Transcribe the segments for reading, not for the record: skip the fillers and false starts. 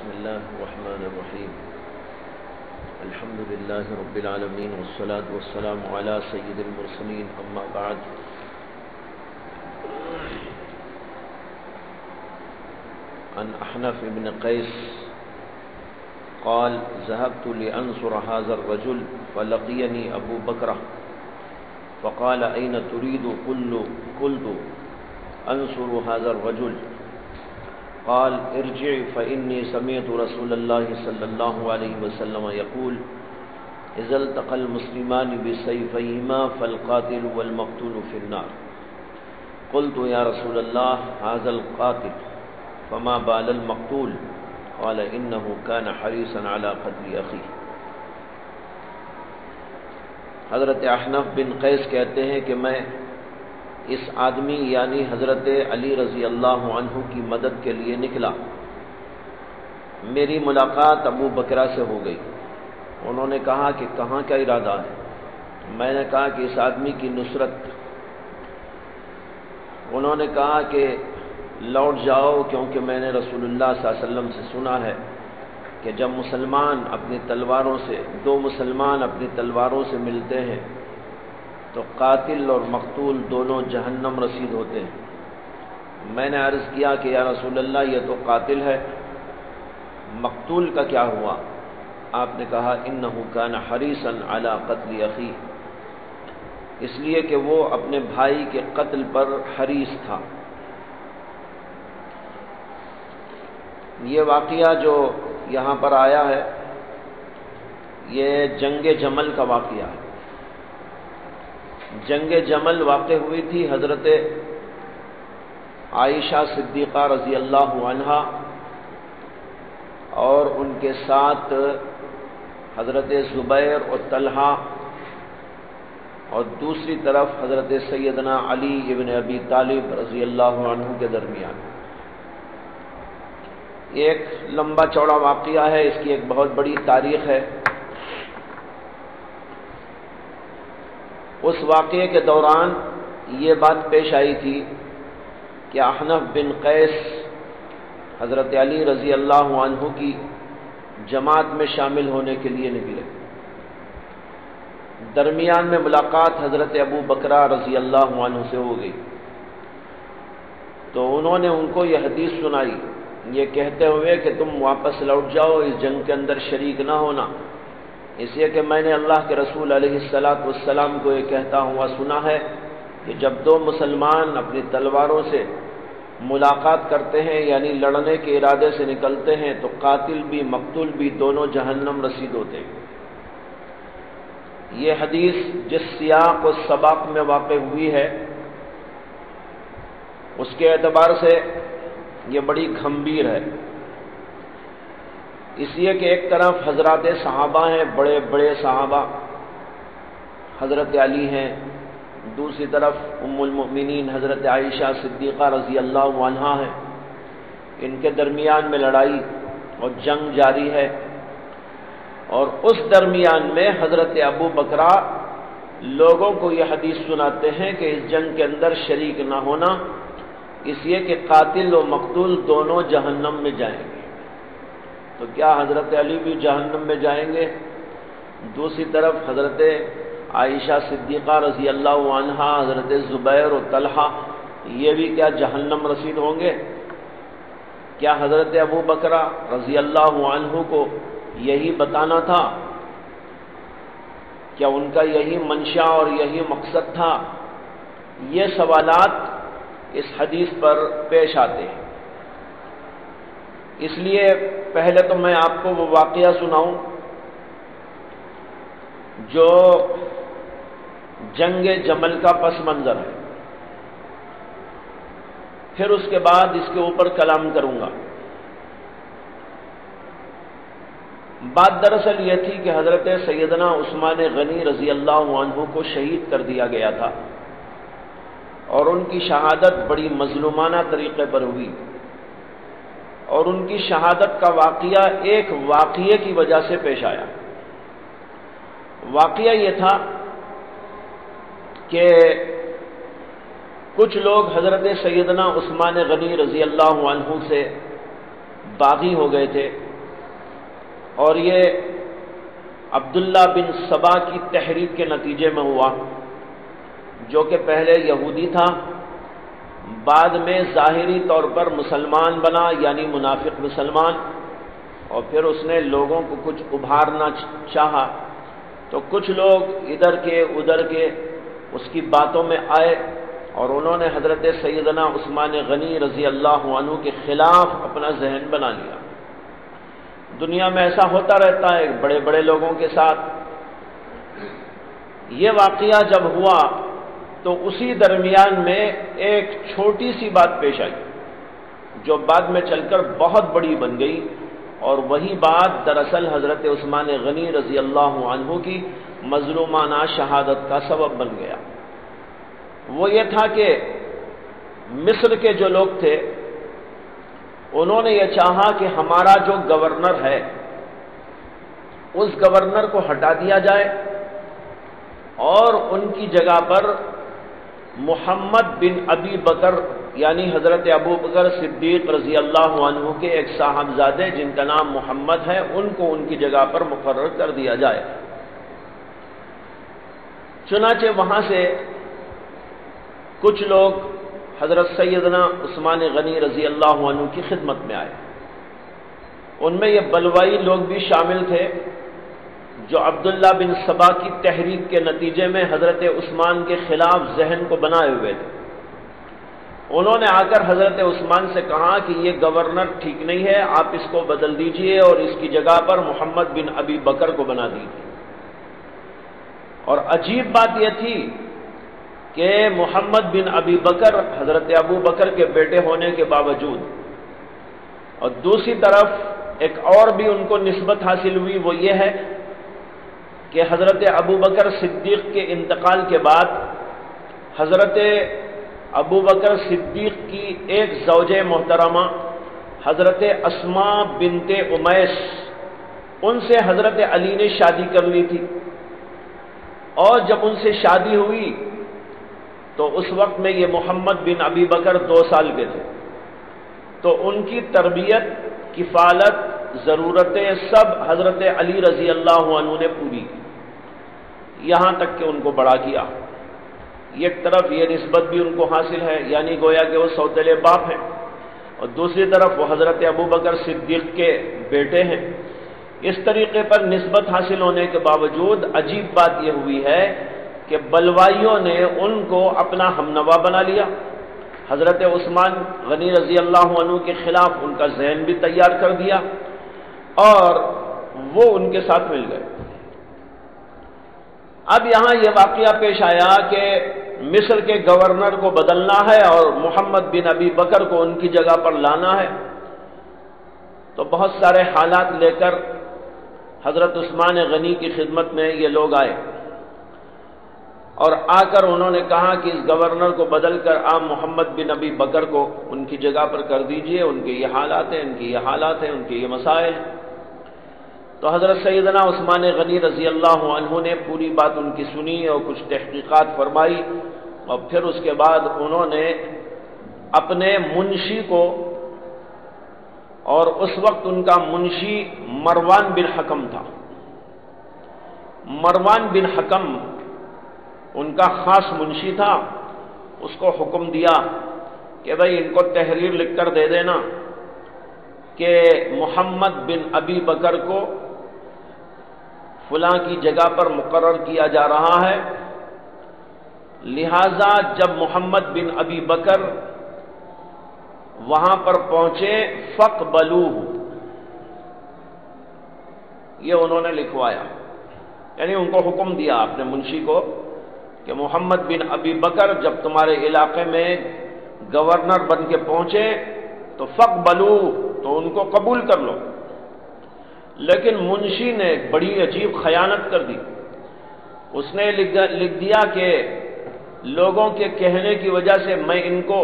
بسم الله الرحمن الرحيم. الحمد لله رب العالمين والصلاة والسلام على سيد المرسلين. أما بعد، عن أحنف بن قيس قال: ذهبت لأنصر هذا الرجل فلقيني أبو بكر فقال: أين تريد؟ قلت: أنصر هذا الرجل. قال: ارجع فإني سمعت رسول الله صلى الله عليه وسلم يقول: إذا التقى المسلمان بسيفيهما فالقاتل والمقتول في النار. قلت: يا رسول الله، هذا القاتل فما بال المقتول؟ قال: إنه كان حريصا على قتل أخيه. حضرت احنف بن قیس کہتے ہیں کہ میں اس آدمی یعنی حضرت علی رضی اللہ عنہ کی مدد کے لیے نکلا. میری ملاقات ابو بکرہ سے ہو گئی. انہوں نے کہا کہ کہاں کا ارادہ ہے؟ میں نے کہا کہ اس آدمی کی نصرت. انہوں نے کہا کہ لوٹ جاؤ، کیونکہ میں نے رسول اللہ صلی اللہ علیہ وسلم سے سنا ہے کہ جب دو مسلمان اپنی تلواروں سے ملتے ہیں تو قاتل اور مقتول دونوں جہنم رسید ہوتے ہیں. میں نے عرض کیا کہ یا رسول اللہ، یہ تو قاتل ہے، مقتول کا کیا ہوا؟ آپ نے کہا: انہ کان حریصا علی قتل اخیہ، اس لیے کہ وہ اپنے بھائی کے قتل پر حریص تھا. یہ واقعہ جو یہاں پر آیا ہے یہ جنگ جمل کا واقعہ ہے. جنگ جمل واقع ہوئی تھی حضرت عائشہ صدیقہ رضی اللہ عنہا اور ان کے ساتھ حضرت زبیر اور طلحہ، اور دوسری طرف حضرت سیدنا علی ابن ابی طالب رضی اللہ عنہ کے درمیان. ایک لمبا چوڑا واقعہ ہے، اس کی ایک بہت بڑی تاریخ ہے. اس واقعے کے دوران یہ بات پیش آئی تھی کہ احنف بن قیس حضرت علی رضی اللہ عنہ کی جماعت میں شامل ہونے کے لیے نکلے. درمیان میں ملاقات حضرت ابو بکرہ رضی اللہ عنہ سے ہو گئی تو انہوں نے ان کو یہ حدیث سنائی، یہ کہتے ہوئے کہ تم واپس لوٹ جاؤ، اس جنگ کے اندر شریک نہ ہونا، اس لیے کہ میں نے اللہ کے رسول علیہ السلام کو یہ کہتا ہوا سنا ہے کہ جب دو مسلمان اپنی تلواروں سے ملاقات کرتے ہیں یعنی لڑنے کے ارادے سے نکلتے ہیں تو قاتل بھی مقتول بھی دونوں جہنم رسید ہوتے ہیں. یہ حدیث جس سیاق و سباق میں واقع ہوئی ہے اس کے اعتبار سے یہ بڑی گھمبیر ہے، اس لیے کہ ایک طرف حضرات صحابہ ہیں، بڑے بڑے صحابہ، حضرت علی ہیں، دوسری طرف ام المؤمنین حضرت عائشہ صدیقہ رضی اللہ عنہا ہیں. ان کے درمیان میں لڑائی اور جنگ جاری ہے، اور اس درمیان میں حضرت ابو بکرہ لوگوں کو یہ حدیث سناتے ہیں کہ اس جنگ کے اندر شریک نہ ہونا، اس لیے کہ قاتل و مقتول دونوں جہنم میں جائیں گے. تو کیا حضرت علی بھی جہنم میں جائیں گے؟ دوسری طرف حضرت عائشہ صدیقہ رضی اللہ عنہا، حضرت زبیر و طلحہ یہ بھی کیا جہنم رسید ہوں گے؟ کیا حضرت ابو بکرہ رضی اللہ عنہ کو یہی بتانا تھا؟ کیا ان کا یہی منشا اور یہی مقصد تھا؟ یہ سوالات اس حدیث پر پیش آتے ہیں. اس لیے پہلے تو میں آپ کو وہ واقعہ سناؤں جو جنگ جمل کا پس منظر ہے، پھر اس کے بعد اس کے اوپر کلام کروں گا. بات دراصل یہ تھی کہ حضرت سیدنا عثمان غنی رضی اللہ عنہ کو شہید کر دیا گیا تھا اور ان کی شہادت بڑی مظلومانہ طریقے پر ہوئی، اور ان کی شہادت کا واقعہ ایک واقعے کی وجہ سے پیش آیا. واقعہ یہ تھا کہ کچھ لوگ حضرت سیدنا عثمان غنی رضی اللہ عنہ سے باغی ہو گئے تھے اور یہ عبداللہ بن سبا کی تحریک کے نتیجے میں ہوا، جو کہ پہلے یہودی تھا، بعد میں ظاہری طور پر مسلمان بنا، یعنی منافق مسلمان، اور پھر اس نے لوگوں کو کچھ ابھارنا چاہا، تو کچھ لوگ ادھر کے ادھر کے اس کی باتوں میں آئے اور انہوں نے حضرت سیدنا عثمان غنی رضی اللہ عنہ کے خلاف اپنا ذہن بنا لیا۔ دنیا میں ایسا ہوتا رہتا ہے بڑے بڑے لوگوں کے ساتھ۔ یہ واقعہ جب ہوا تو اسی درمیان میں ایک چھوٹی سی بات پیش آئی جو بعد میں چل کر بہت بڑی بن گئی، اور وہی بات دراصل حضرت عثمان غنی رضی اللہ عنہ کی مظلومانہ شہادت کا سبب بن گیا۔ وہ یہ تھا کہ مصر کے جو لوگ تھے انہوں نے یہ چاہا کہ ہمارا جو گورنر ہے اس گورنر کو ہٹا دیا جائے اور ان کی جگہ پر محمد بن ابی بکر یعنی حضرت ابو بکر صدیق رضی اللہ عنہ کے ایک صاحبزادے جن کا نام محمد ہے ان کو ان کی جگہ پر مقرر کر دیا جائے۔ چنانچہ وہاں سے کچھ لوگ حضرت سیدنا عثمان غنی رضی اللہ عنہ کی خدمت میں آئے۔ ان میں یہ بلوائی لوگ بھی شامل تھے جو عبداللہ بن سبا کی تحریک کے نتیجے میں حضرت عثمان کے خلاف ذہن کو بنائے ہوئے تھے۔ انہوں نے آ کر حضرت عثمان سے کہا کہ یہ گورنر ٹھیک نہیں ہے، آپ اس کو بدل دیجئے اور اس کی جگہ پر محمد بن ابی بکر کو بنا دیجئے۔ اور عجیب بات یہ تھی کہ محمد بن ابی بکر حضرت ابو بکر کے بیٹے ہونے کے باوجود، اور دوسری طرف ایک اور بھی ان کو نسبت حاصل ہوئی، وہ یہ ہے کہ حضرت ابو بکر صدیق کے انتقال کے بعد حضرت ابو بکر صدیق کی ایک زوجہ محترمہ حضرت اسماء بنت امیس، ان سے حضرت علی نے شادی کر لی تھی، اور جب ان سے شادی ہوئی تو اس وقت میں یہ محمد بن ابی بکر 2 سال کے تھے، تو ان کی تربیت، کفالت، ضرورتیں سب حضرت علی رضی اللہ عنہ نے پوری کی، یہاں تک کہ ان کو بڑا کیا۔ ایک طرف یہ نسبت بھی ان کو حاصل ہے، یعنی گویا کہ وہ سوتیلے باپ ہیں، اور دوسری طرف وہ حضرت ابو بکر صدیق کے بیٹے ہیں۔ اس طریقے پر نسبت حاصل ہونے کے باوجود عجیب بات یہ ہوئی ہے کہ بلوائیوں نے ان کو اپنا ہمنوا بنا لیا، حضرت عثمان غنی رضی اللہ عنہ کے خلاف ان کا ذہن بھی تیار کر دیا، اور وہ ان کے ساتھ مل گئے۔ اب یہاں یہ واقعہ پیش آیا کہ مصر کے گورنر کو بدلنا ہے اور محمد بن ابی بکر کو ان کی جگہ پر لانا ہے، تو بہت سارے حالات لے کر حضرت عثمان غنی کی خدمت میں یہ لوگ آئے، اور آ کر انہوں نے کہا کہ اس گورنر کو بدل کر آپ محمد بن ابی بکر کو ان کی جگہ پر کر دیجئے، ان کے یہ حالات ہیں، ان کے یہ حالات ہیں، ان کے یہ مسائل ہیں۔ تو حضرت سیدنا عثمان غنی رضی اللہ عنہ نے پوری بات ان کی سنی اور کچھ تحقیقات فرمائی، اور پھر اس کے بعد انہوں نے اپنے منشی کو، اور اس وقت ان کا منشی مروان بن حکم تھا، مروان بن حکم ان کا خاص منشی تھا، اس کو حکم دیا کہ بھئی ان کو تحریر لکھ کر دے دینا کہ محمد بن ابی بکر کو فلاں کی جگہ پر مقرر کیا جا رہا ہے، لہذا جب محمد بن ابی بکر وہاں پر پہنچے فقبلوہ، یہ انہوں نے لکھوایا، یعنی ان کو حکم دیا اپنے منشی کو کہ محمد بن ابی بکر جب تمہارے علاقے میں گورنر بن کے پہنچے تو فقبلوہ، تو ان کو قبول کر لو۔ لیکن منشی نے بڑی عجیب خیانت کر دی، اس نے لکھ دیا کہ لوگوں کے کہنے کی وجہ سے میں ان کو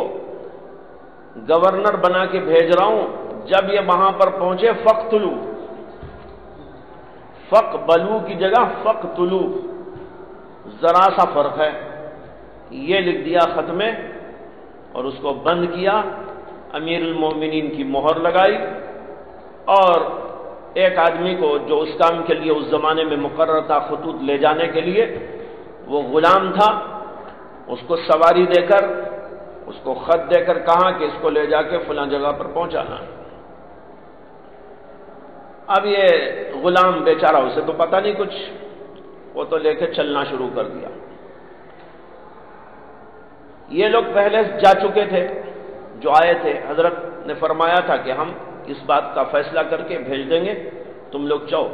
گورنر بنا کے بھیج رہا ہوں، جب یہ وہاں پر پہنچے فقتلو، فقبلو کی جگہ فقتلو، ذرا سا فرق ہے، یہ لکھ دیا خط میں اور اس کو بند کیا، امیر المومنین کی مہر لگائی، اور ایک آدمی کو جو اس کام کے لیے اس زمانے میں مقرر تھا خطوط لے جانے کے لیے، وہ غلام تھا، اس کو سواری دے کر، اس کو خط دے کر کہا کہ اس کو لے جا کے فلاں جگہ پر پہنچانا ہے۔ اب یہ غلام بیچارہ، اسے تو پتہ نہیں کچھ، وہ تو لے کے چلنا شروع کر دیا۔ یہ لوگ پہلے جا چکے تھے، جو آئے تھے، حضرت نے فرمایا تھا کہ ہم اس بات کا فیصلہ کر کے بھیج دیں گے، تم لوگ جاؤ۔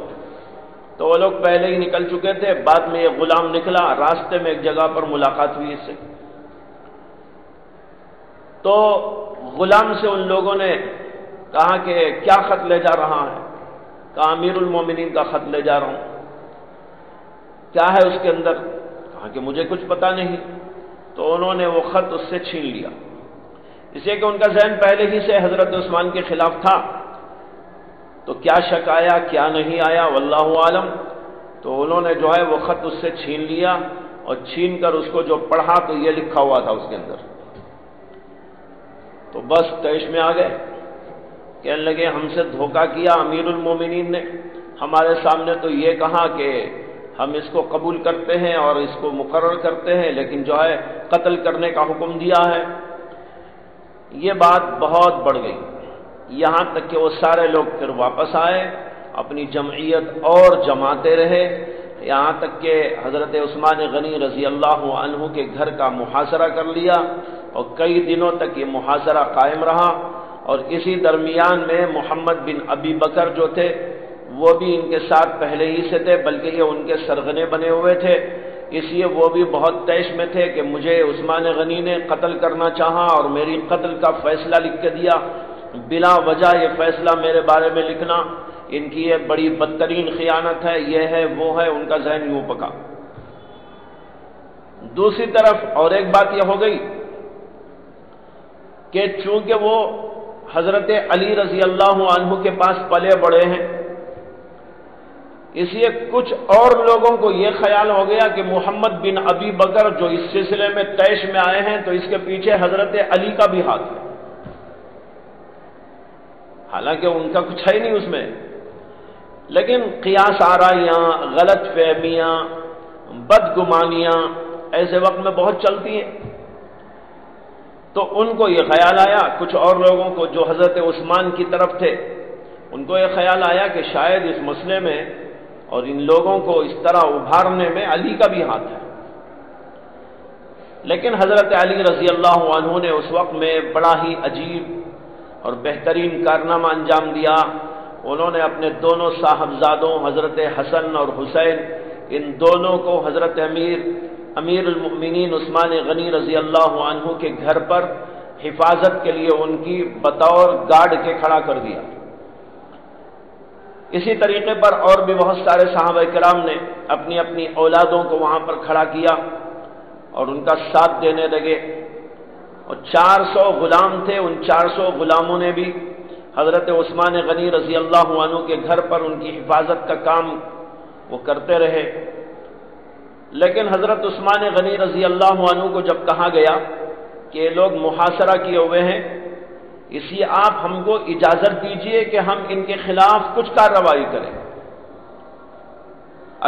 تو وہ لوگ پہلے ہی نکل چکے تھے، بعد میں یہ غلام نکلا، راستے میں ایک جگہ پر ملاقات ہوئی اس سے۔ تو غلام سے ان لوگوں نے کہا کہ کیا خط لے جا رہا ہے؟ کہا امیر المومنین کا خط لے جا رہا ہوں۔ کیا ہے اس کے اندر؟ کہا کہ مجھے کچھ پتا نہیں۔ تو انہوں نے وہ خط اس سے چھین لیا، اس لیے کہ ان کا ذہن پہلے ہی سے حضرت عثمان کے خلاف تھا۔ تو کیا شک آیا کیا نہیں آیا واللہ عالم، تو انہوں نے جو ہے وہ خط اس سے چھین لیا، اور چھین کر اس کو جو پڑھا تو یہ لکھا ہوا تھا اس کے اندر۔ تو بس طیش میں آ گئے، کہنے لگے ہم سے دھوکہ کیا امیر المومنین نے، ہمارے سامنے تو یہ کہا کہ ہم اس کو قبول کرتے ہیں اور اس کو مقرر کرتے ہیں، لیکن جو ہے قتل کرنے کا حکم دیا ہے۔ یہ بات بہت بڑھ گئی، یہاں تک کہ وہ سارے لوگ پھر واپس آئے، اپنی جمعیت اور جماتے رہے، یہاں تک کہ حضرت عثمان غنی رضی اللہ عنہ کے گھر کا محاصرہ کر لیا، اور کئی دنوں تک یہ محاصرہ قائم رہا۔ اور اسی درمیان میں محمد بن ابی بکر جو تھے وہ بھی ان کے ساتھ پہلے ہی سے تھے، بلکہ یہ ان کے سرغنے بنے ہوئے تھے، اس لیے وہ بھی بہت طیش میں تھے کہ مجھے عثمان غنی نے قتل کرنا چاہا اور میری قتل کا فیصلہ لکھ کے دیا، بلا وجہ یہ فیصلہ میرے بارے میں لکھنا، ان کی یہ بڑی بدترین خیانت ہے، یہ ہے وہ ہے، ان کا ذہن یوں پکا۔ دوسری طرف اور ایک بات یہ ہو گئی کہ چونکہ وہ حضرت علی رضی اللہ عنہ کے پاس پلے بڑے ہیں، اس لیے کچھ اور لوگوں کو یہ خیال ہو گیا کہ محمد بن ابی بکر جو اس سلسلے میں طیش میں آئے ہیں تو اس کے پیچھے حضرت علی کا بھی ہاتھ ہے، حالانکہ ان کا کچھ ہے ہی نہیں اس میں، لیکن قیاس آرائیاں، غلط فہمیاں، بدگمانیاں ایسے وقت میں بہت چلتی ہیں۔ تو ان کو یہ خیال آیا، کچھ اور لوگوں کو جو حضرت عثمان کی طرف تھے، ان کو یہ خیال آیا کہ شاید اس مسئلے میں اور ان لوگوں کو اس طرح ابھارنے میں علی کا بھی ہاتھ ہے۔ لیکن حضرت علی رضی اللہ عنہ نے اس وقت میں بڑا ہی عجیب اور بہترین کارنامہ انجام دیا۔ انہوں نے اپنے دونوں صاحبزادوں حضرت حسن اور حسین، ان دونوں کو حضرت امیر المؤمنین عثمان غنی رضی اللہ عنہ کے گھر پر حفاظت کے لیے ان کی بطور گارڈ کے کھڑا کر دیا۔ اسی طریقے پر اور بھی بہت سارے صحابہ کرام نے اپنی اپنی اولادوں کو وہاں پر کھڑا کیا اور ان کا ساتھ دینے لگے، اور 400 غلام تھے، ان 400 غلاموں نے بھی حضرت عثمان غنی رضی اللہ عنہ کے گھر پر ان کی حفاظت کا کام وہ کرتے رہے۔ لیکن حضرت عثمان غنی رضی اللہ عنہ کو جب کہا گیا کہ یہ لوگ محاصرہ کیے ہوئے ہیں، اس لیے آپ ہم کو اجازت دیجئے کہ ہم ان کے خلاف کچھ کارروائی کریں۔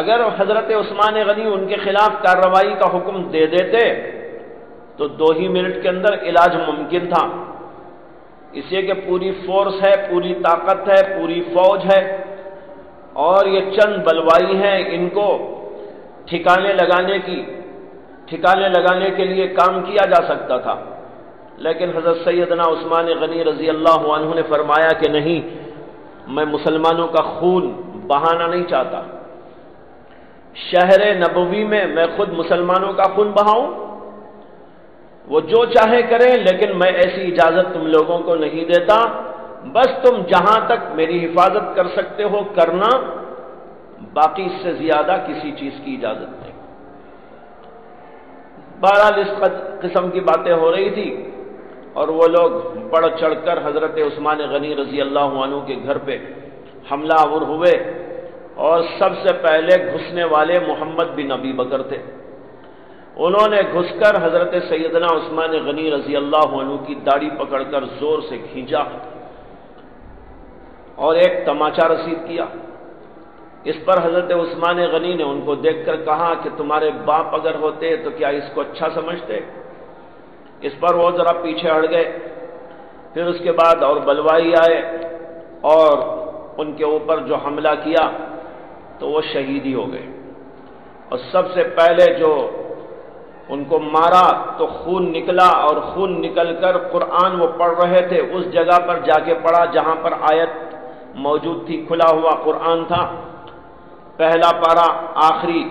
اگر حضرت عثمان غنی ان کے خلاف کارروائی کا حکم دے دیتے تو 2 ہی منٹ کے اندر علاج ممکن تھا، اس لیے کہ پوری فورس ہے، پوری طاقت ہے، پوری فوج ہے، اور یہ چند بلوائی ہیں، ان کو ٹھکانے لگانے کے لیے کام کیا جا سکتا تھا۔ لیکن حضرت سیدنا عثمان غنی رضی اللہ عنہ نے فرمایا کہ نہیں، میں مسلمانوں کا خون بہانا نہیں چاہتا، شہر نبوی میں میں خود مسلمانوں کا خون بہاؤں، وہ جو چاہے کریں، لیکن میں ایسی اجازت تم لوگوں کو نہیں دیتا، بس تم جہاں تک میری حفاظت کر سکتے ہو کرنا، باقی اس سے زیادہ کسی چیز کی اجازت نہیں۔ بہرحال اس قسم کی باتیں ہو رہی تھی، اور وہ لوگ بڑھ چڑھ کر حضرت عثمان غنی رضی اللہ عنہ کے گھر پہ حملہ آور ہوئے، اور سب سے پہلے گھسنے والے محمد بن ابی بکر تھے۔ انہوں نے گھس کر حضرت سیدنا عثمان غنی رضی اللہ عنہ کی داڑھی پکڑ کر زور سے کھینچا، اور ایک تماچا رسید کیا۔ اس پر حضرت عثمان غنی نے ان کو دیکھ کر کہا کہ تمہارے باپ اگر ہوتے تو کیا اس کو اچھا سمجھتے؟ اس پر وہ ذرا پیچھے ہٹ گئے۔ پھر اس کے بعد اور بلوائی آئے اور ان کے اوپر جو حملہ کیا تو وہ شہید ہی ہو گئے۔ اور سب سے پہلے جو ان کو مارا تو خون نکلا، اور خون نکل کر قرآن وہ پڑھ رہے تھے اس جگہ پر جا کے پڑھا جہاں پر آیت موجود تھی، کھلا ہوا قرآن تھا، پہلا پارا آخری،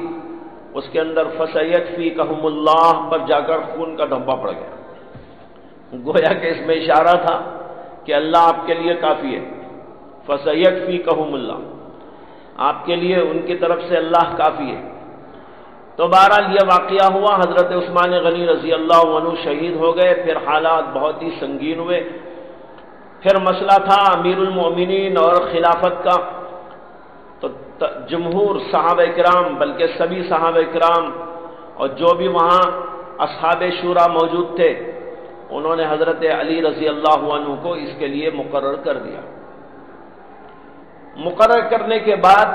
اس کے اندر فَسَيَكْفِيكَهُمُ اللَّهُ پر جا کر خون کا دھبا پڑ گیا۔ گویا کہ اس میں اشارہ تھا کہ اللہ آپ کے لیے کافی ہے، فَسَيَكْفِيكَهُمُ اللَّهُ، آپ کے لیے ان کی طرف سے اللہ کافی ہے۔ تو بہرحال یہ واقعہ ہوا، حضرت عثمان غنی رضی اللہ عنہ شہید ہو گئے۔ پھر حالات بہت ہی سنگین ہوئے۔ پھر مسئلہ تھا امیر المؤمنین اور خلافت کا، تو جمہور صحابہ کرام، بلکہ سبھی صحابہ کرام اور جو بھی وہاں اصحاب شورا موجود تھے، انہوں نے حضرت علی رضی اللہ عنہ کو اس کے لیے مقرر کر دیا۔ مقرر کرنے کے بعد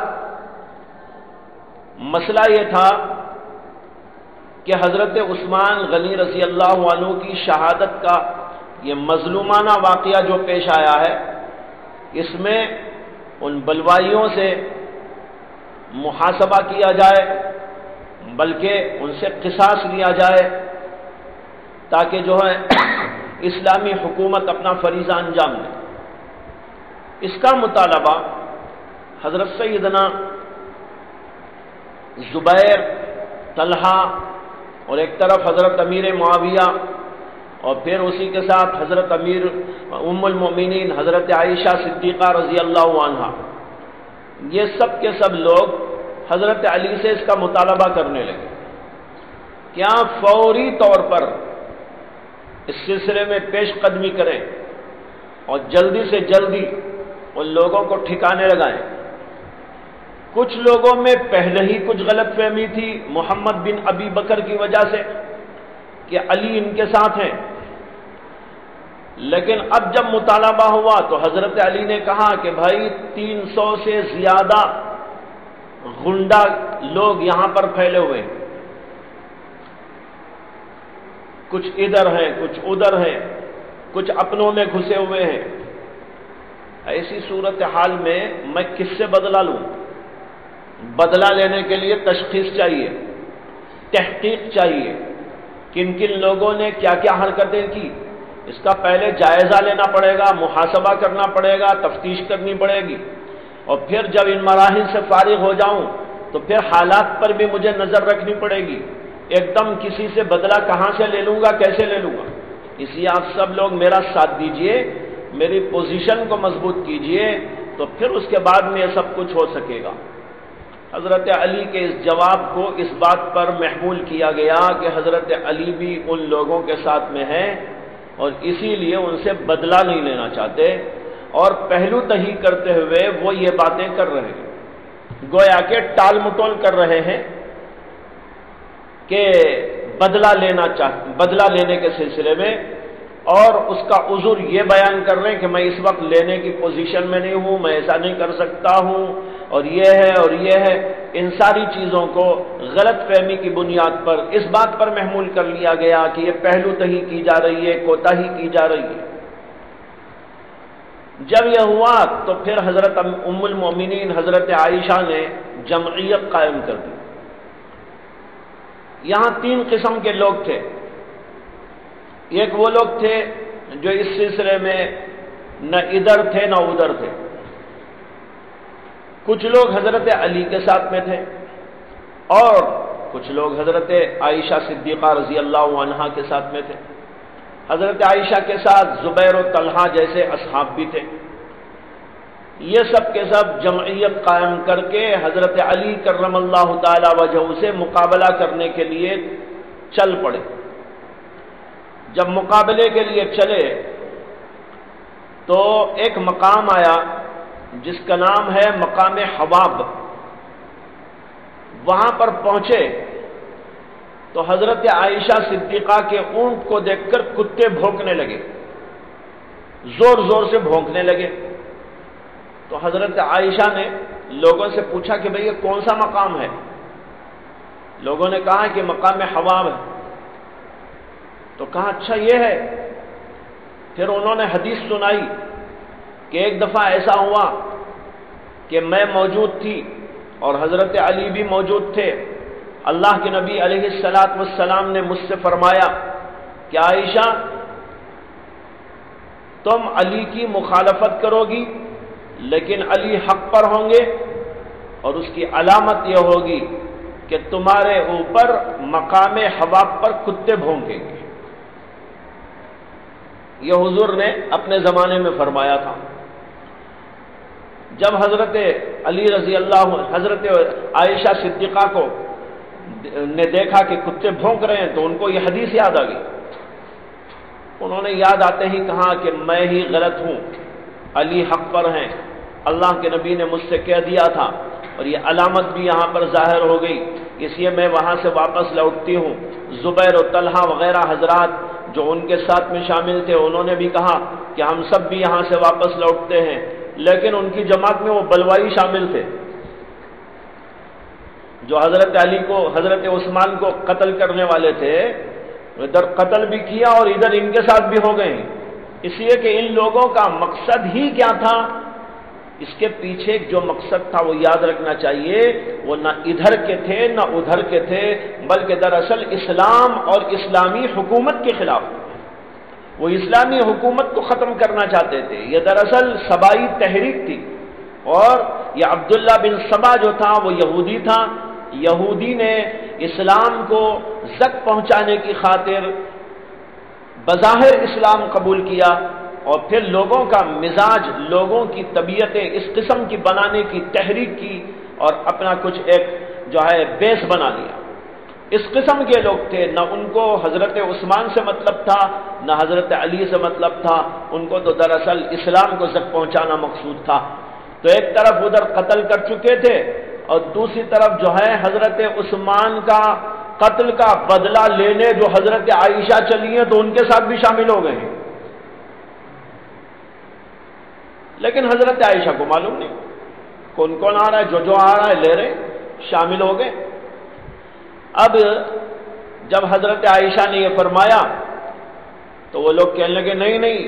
مسئلہ یہ تھا کہ حضرت عثمان غنی رضی اللہ عنہ کی شہادت کا یہ مظلومانہ واقعہ جو پیش آیا ہے، اس میں ان بلوائیوں سے محاسبہ کیا جائے، بلکہ ان سے قصاص لیا جائے، تاکہ جو ہے اسلامی حکومت اپنا فریضہ انجام دے۔ اس کا مطالبہ حضرت سیدنا زبیر، طلحہ اور ایک طرف حضرت امیر معاویہ، اور پھر اسی کے ساتھ حضرت امیر ام المؤمنین حضرت عائشہ صدیقہ رضی اللہ عنہا، یہ سب کے سب لوگ حضرت علی سے اس کا مطالبہ کرنے لگے کہ آپ فوری طور پر اس سلسلے میں پیش قدمی کریں اور جلدی سے جلدی ان لوگوں کو ٹھکانے لگائیں۔ کچھ لوگوں میں پہلے ہی کچھ غلط فہمی تھی محمد بن ابی بکر کی وجہ سے کہ علی ان کے ساتھ ہیں، لیکن اب جب مطالبہ ہوا تو حضرت علی نے کہا کہ بھائی 300 سے زیادہ غنڈہ لوگ یہاں پر پھیلے ہوئے ہیں، کچھ ادھر ہیں کچھ ادھر ہیں، کچھ اپنوں میں گھسے ہوئے ہیں۔ ایسی صورتحال میں میں کس سے بدلہ لوں؟ بدلہ لینے کے لیے تشخیص چاہیے، تحقیق چاہیے، کن کن لوگوں نے کیا کیا حرکتیں کی، اس کا پہلے جائزہ لینا پڑے گا، محاسبہ کرنا پڑے گا، تفتیش کرنی پڑے گی، اور پھر جب ان مراحل سے فارغ ہو جاؤں تو پھر حالات پر بھی مجھے نظر رکھنی پڑے گی۔ ایک دم کسی سے بدلہ کہاں سے لے لوں گا، کیسے لے لوں گا؟ اس لیے آپ سب لوگ میرا ساتھ دیجئے، میری پوزیشن کو مضبوط کیجئے، تو پھر اس کے بعد میں یہ سب کچھ ہو سکے گا۔ حضرت علی کے اس جواب کو اس بات پر محمول کیا گیا کہ حضرت علی بھی ان لوگوں کے ساتھ میں ہیں اور اسی لیے ان سے بدلہ نہیں لینا چاہتے، اور پہلو تہی کرتے ہوئے وہ یہ باتیں کر رہے ہیں، گویا کہ ٹال مٹول کر رہے ہیں کہ بدلہ لینے کے سلسلے میں، اور اس کا عذر یہ بیان کر رہے ہیں کہ میں اس وقت لینے کی پوزیشن میں نہیں ہوں، میں ایسا نہیں کر سکتا ہوں، اور یہ ہے اور یہ ہے۔ ان ساری چیزوں کو غلط فہمی کی بنیاد پر اس بات پر محمول کر لیا گیا کہ یہ پہلو تہی کی جا رہی ہے، کوتاہی کی جا رہی ہے۔ جب یہ ہوا تو پھر حضرت ام المؤمنین حضرت عائشہ نے جمعیت قائم کر دی۔ یہاں 3 قسم کے لوگ تھے۔ ایک وہ لوگ تھے جو اس سلسلے میں نہ ادھر تھے نہ ادھر تھے، کچھ لوگ حضرت علی کے ساتھ میں تھے اور کچھ لوگ حضرت عائشہ صدیقہ رضی اللہ عنہا کے ساتھ میں تھے۔ حضرت عائشہ کے ساتھ زبیر و طلحہ جیسے اصحاب بھی تھے۔ یہ سب کے سب جمعیت قائم کر کے حضرت علی کرم اللہ تعالی وجہہ سے مقابلہ کرنے کے لیے چل پڑے۔ جب مقابلے کے لیے چلے تو ایک مقام آیا جس کا نام ہے مقام حواب۔ وہاں پر پہنچے تو حضرت عائشہ صدیقہ کے اونٹ کو دیکھ کر کتے بھونکنے لگے، زور زور سے بھونکنے لگے۔ تو حضرت عائشہ نے لوگوں سے پوچھا کہ بھئی یہ کون سا مقام ہے؟ لوگوں نے کہا کہ مقام حوا ہے۔ تو کہا اچھا یہ ہے۔ پھر انہوں نے حدیث سنائی کہ ایک دفعہ ایسا ہوا کہ میں موجود تھی اور حضرت علی بھی موجود تھے۔ اللہ کے نبی علیہ الصلاۃ والسلام نے مجھ سے فرمایا کہ عائشہ تم علی کی مخالفت کرو گی لیکن علی حق پر ہوں گے، اور اس کی علامت یہ ہوگی کہ تمہارے اوپر مقام حوا پر کتے بھونکیں گے۔ یہ حضور نے اپنے زمانے میں فرمایا تھا۔ جب حضرت علی رضی اللہ حضرت عائشہ صدیقہ کو نے دیکھا کہ کتے بھونک رہے ہیں تو ان کو یہ حدیث یاد آ گئی۔ انہوں نے یاد آتے ہی کہا کہ میں ہی غلط ہوں، علی حق پر ہیں، اللہ کے نبی نے مجھ سے کہہ دیا تھا، اور یہ علامت بھی یہاں پر ظاہر ہو گئی، اس لیے میں وہاں سے واپس لوٹتی ہوں۔ زبیر و طلحہ وغیرہ حضرات جو ان کے ساتھ میں شامل تھے انہوں نے بھی کہا کہ ہم سب بھی یہاں سے واپس لوٹتے ہیں، لیکن ان کی جماعت میں وہ بلوائی شامل تھے جو حضرت علی کو، حضرت عثمان کو قتل کرنے والے تھے، ادھر قتل بھی کیا اور ادھر ان کے ساتھ بھی ہو گئے، اس لیے کہ ان لوگوں کا مقصد ہی کیا تھا؟ اس کے پیچھے جو مقصد تھا وہ یاد رکھنا چاہیے، وہ نہ ادھر کے تھے نہ ادھر کے تھے، بلکہ دراصل اسلام اور اسلامی حکومت کے خلاف وہ اسلامی حکومت کو ختم کرنا چاہتے تھے۔ یہ دراصل سبائی تحریک تھی، اور یہ عبداللہ بن سبا جو تھا وہ یہودی تھا، یہودی نے اسلام کو زک پہنچانے کی خاطر بظاہر اسلام قبول کیا، اور پھر لوگوں کا مزاج، لوگوں کی طبیعتیں اس قسم کی بنانے کی تحریک کی اور اپنا کچھ ایک جو ہے بیس بنا لیا۔ اس قسم کے لوگ تھے، نہ ان کو حضرت عثمان سے مطلب تھا نہ حضرت علی سے مطلب تھا، ان کو تو دراصل اسلام کو زک پہنچانا مقصود تھا۔ تو ایک طرف ادھر قتل کر چکے تھے اور دوسری طرف جو ہے حضرت عثمان کا قتل کا بدلہ لینے جو حضرت عائشہ چلی ہیں تو ان کے ساتھ بھی شامل ہو گئے ہیں، لیکن حضرت عائشہ کو معلوم نہیں کون کون آ رہا ہے، جو آ رہا ہے لے رہے، شامل ہو گئے۔ اب جب حضرت عائشہ نے یہ فرمایا تو وہ لوگ کہنے لگے نہیں نہیں،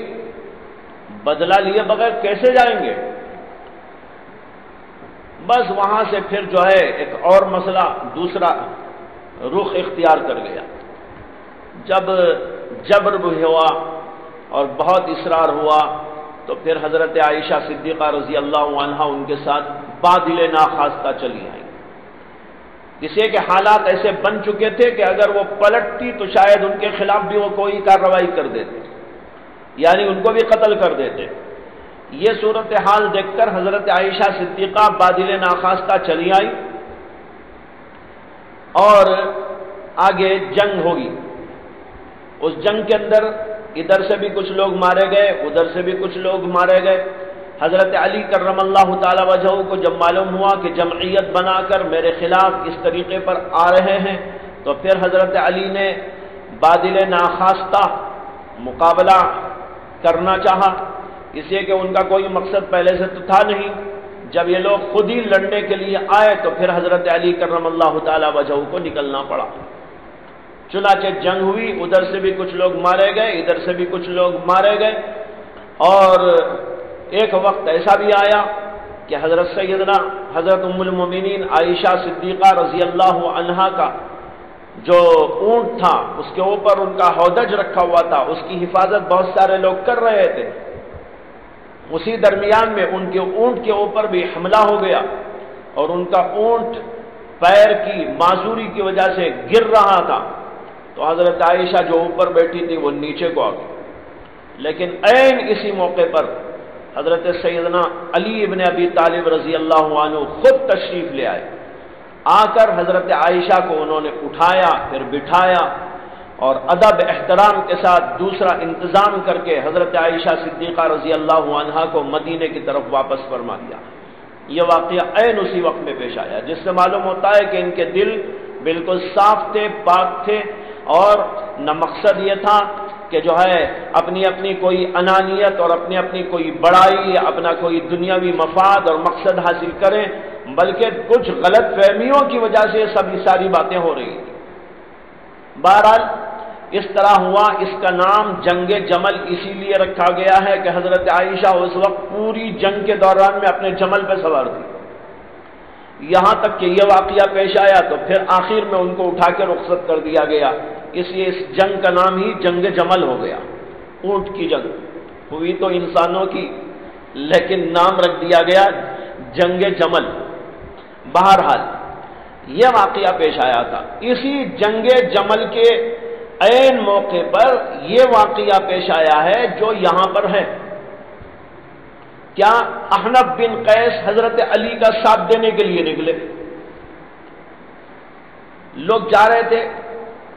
بدلہ لیے بغیر کیسے جائیں گے؟ بس وہاں سے پھر جو ہے ایک اور مسئلہ دوسرا رخ اختیار کر گیا۔ جب جبر بھی ہوا اور بہت اصرار ہوا تو پھر حضرت عائشہ صدیقہ رضی اللہ عنہا ان کے ساتھ بادل ناخواستہ چلی آئی، اس لیے کہ حالات ایسے بن چکے تھے کہ اگر وہ پلٹتی تو شاید ان کے خلاف بھی وہ کوئی کارروائی کر دیتے، یعنی ان کو بھی قتل کر دیتے۔ یہ صورتحال دیکھ کر حضرت عائشہ صدیقہ بادل ناخواستہ چلی آئی اور آگے جنگ ہوگی۔ اس جنگ کے اندر ادھر سے بھی کچھ لوگ مارے گئے، ادھر سے بھی کچھ لوگ مارے گئے۔ حضرت علی کرم اللہ تعالی وجہہ کو جب معلوم ہوا کہ جمعیت بنا کر میرے خلاف اس طریقے پر آ رہے ہیں تو پھر حضرت علی نے بادل ناخواستہ مقابلہ کرنا چاہا، اس لیے کہ ان کا کوئی مقصد پہلے سے تو تھا نہیں۔ جب یہ لوگ خود ہی لڑنے کے لیے آئے تو پھر حضرت علی کرم اللہ تعالی وجہہ کو نکلنا پڑا۔ چنانچہ جنگ ہوئی، ادھر سے بھی کچھ لوگ مارے گئے، ادھر سے بھی کچھ لوگ مارے گئے، اور ایک وقت ایسا بھی آیا کہ حضرت سیدنا حضرت ام المومنین عائشہ صدیقہ رضی اللہ عنہا کا جو اونٹ تھا اس کے اوپر ان کا ہودج رکھا ہوا تھا، اس کی حفاظت بہت سارے لوگ کر رہے تھے۔ اسی درمیان میں ان کے اونٹ کے اوپر بھی حملہ ہو گیا اور ان کا اونٹ پیر کی معذوری کی وجہ سے گر رہا تھا، تو حضرت عائشہ جو اوپر بیٹھی تھی وہ نیچے کو آ گئی، لیکن عین اسی موقع پر حضرت سیدنا علی ابن ابی طالب رضی اللہ عنہ خود تشریف لے آئے۔ آ کر حضرت عائشہ کو انہوں نے اٹھایا، پھر بٹھایا اور ادب احترام کے ساتھ دوسرا انتظام کر کے حضرت عائشہ صدیقہ رضی اللہ عنہا کو مدینے کی طرف واپس فرما دیا۔ یہ واقعہ عین اسی وقت میں پیش آیا، جس سے معلوم ہوتا ہے کہ ان کے دل بالکل صاف تھے، پاک تھے، اور نہ مقصد یہ تھا کہ جو ہے اپنی اپنی کوئی انانیت اور اپنی اپنی کوئی بڑائی، اپنا کوئی دنیاوی مفاد اور مقصد حاصل کریں، بلکہ کچھ غلط فہمیوں کی وجہ سے ساری باتیں ہو رہی تھیں۔ بہرحال اس طرح ہوا۔ اس کا نام جنگ جمل اسی لیے رکھا گیا ہے کہ حضرت عائشہ اس وقت پوری جنگ کے دوران میں اپنے جمل پہ سوار تھی، یہاں تک کہ یہ واقعہ پیش آیا تو پھر آخر میں ان کو اٹھا کے رخصت کر دیا گیا، اس لیے اس جنگ کا نام ہی جنگ جمل ہو گیا۔ اونٹ کی جنگ ہوئی تو انسانوں کی، لیکن نام رکھ دیا گیا جنگ جمل۔ بہرحال یہ واقعہ پیش آیا تھا۔ اسی جنگ جمل کے عین موقع پر یہ واقعہ پیش آیا ہے جو یہاں پر ہے۔ کیا احنف بن قیس حضرت علی کا ساتھ دینے کے لیے نکلے، لوگ جا رہے تھے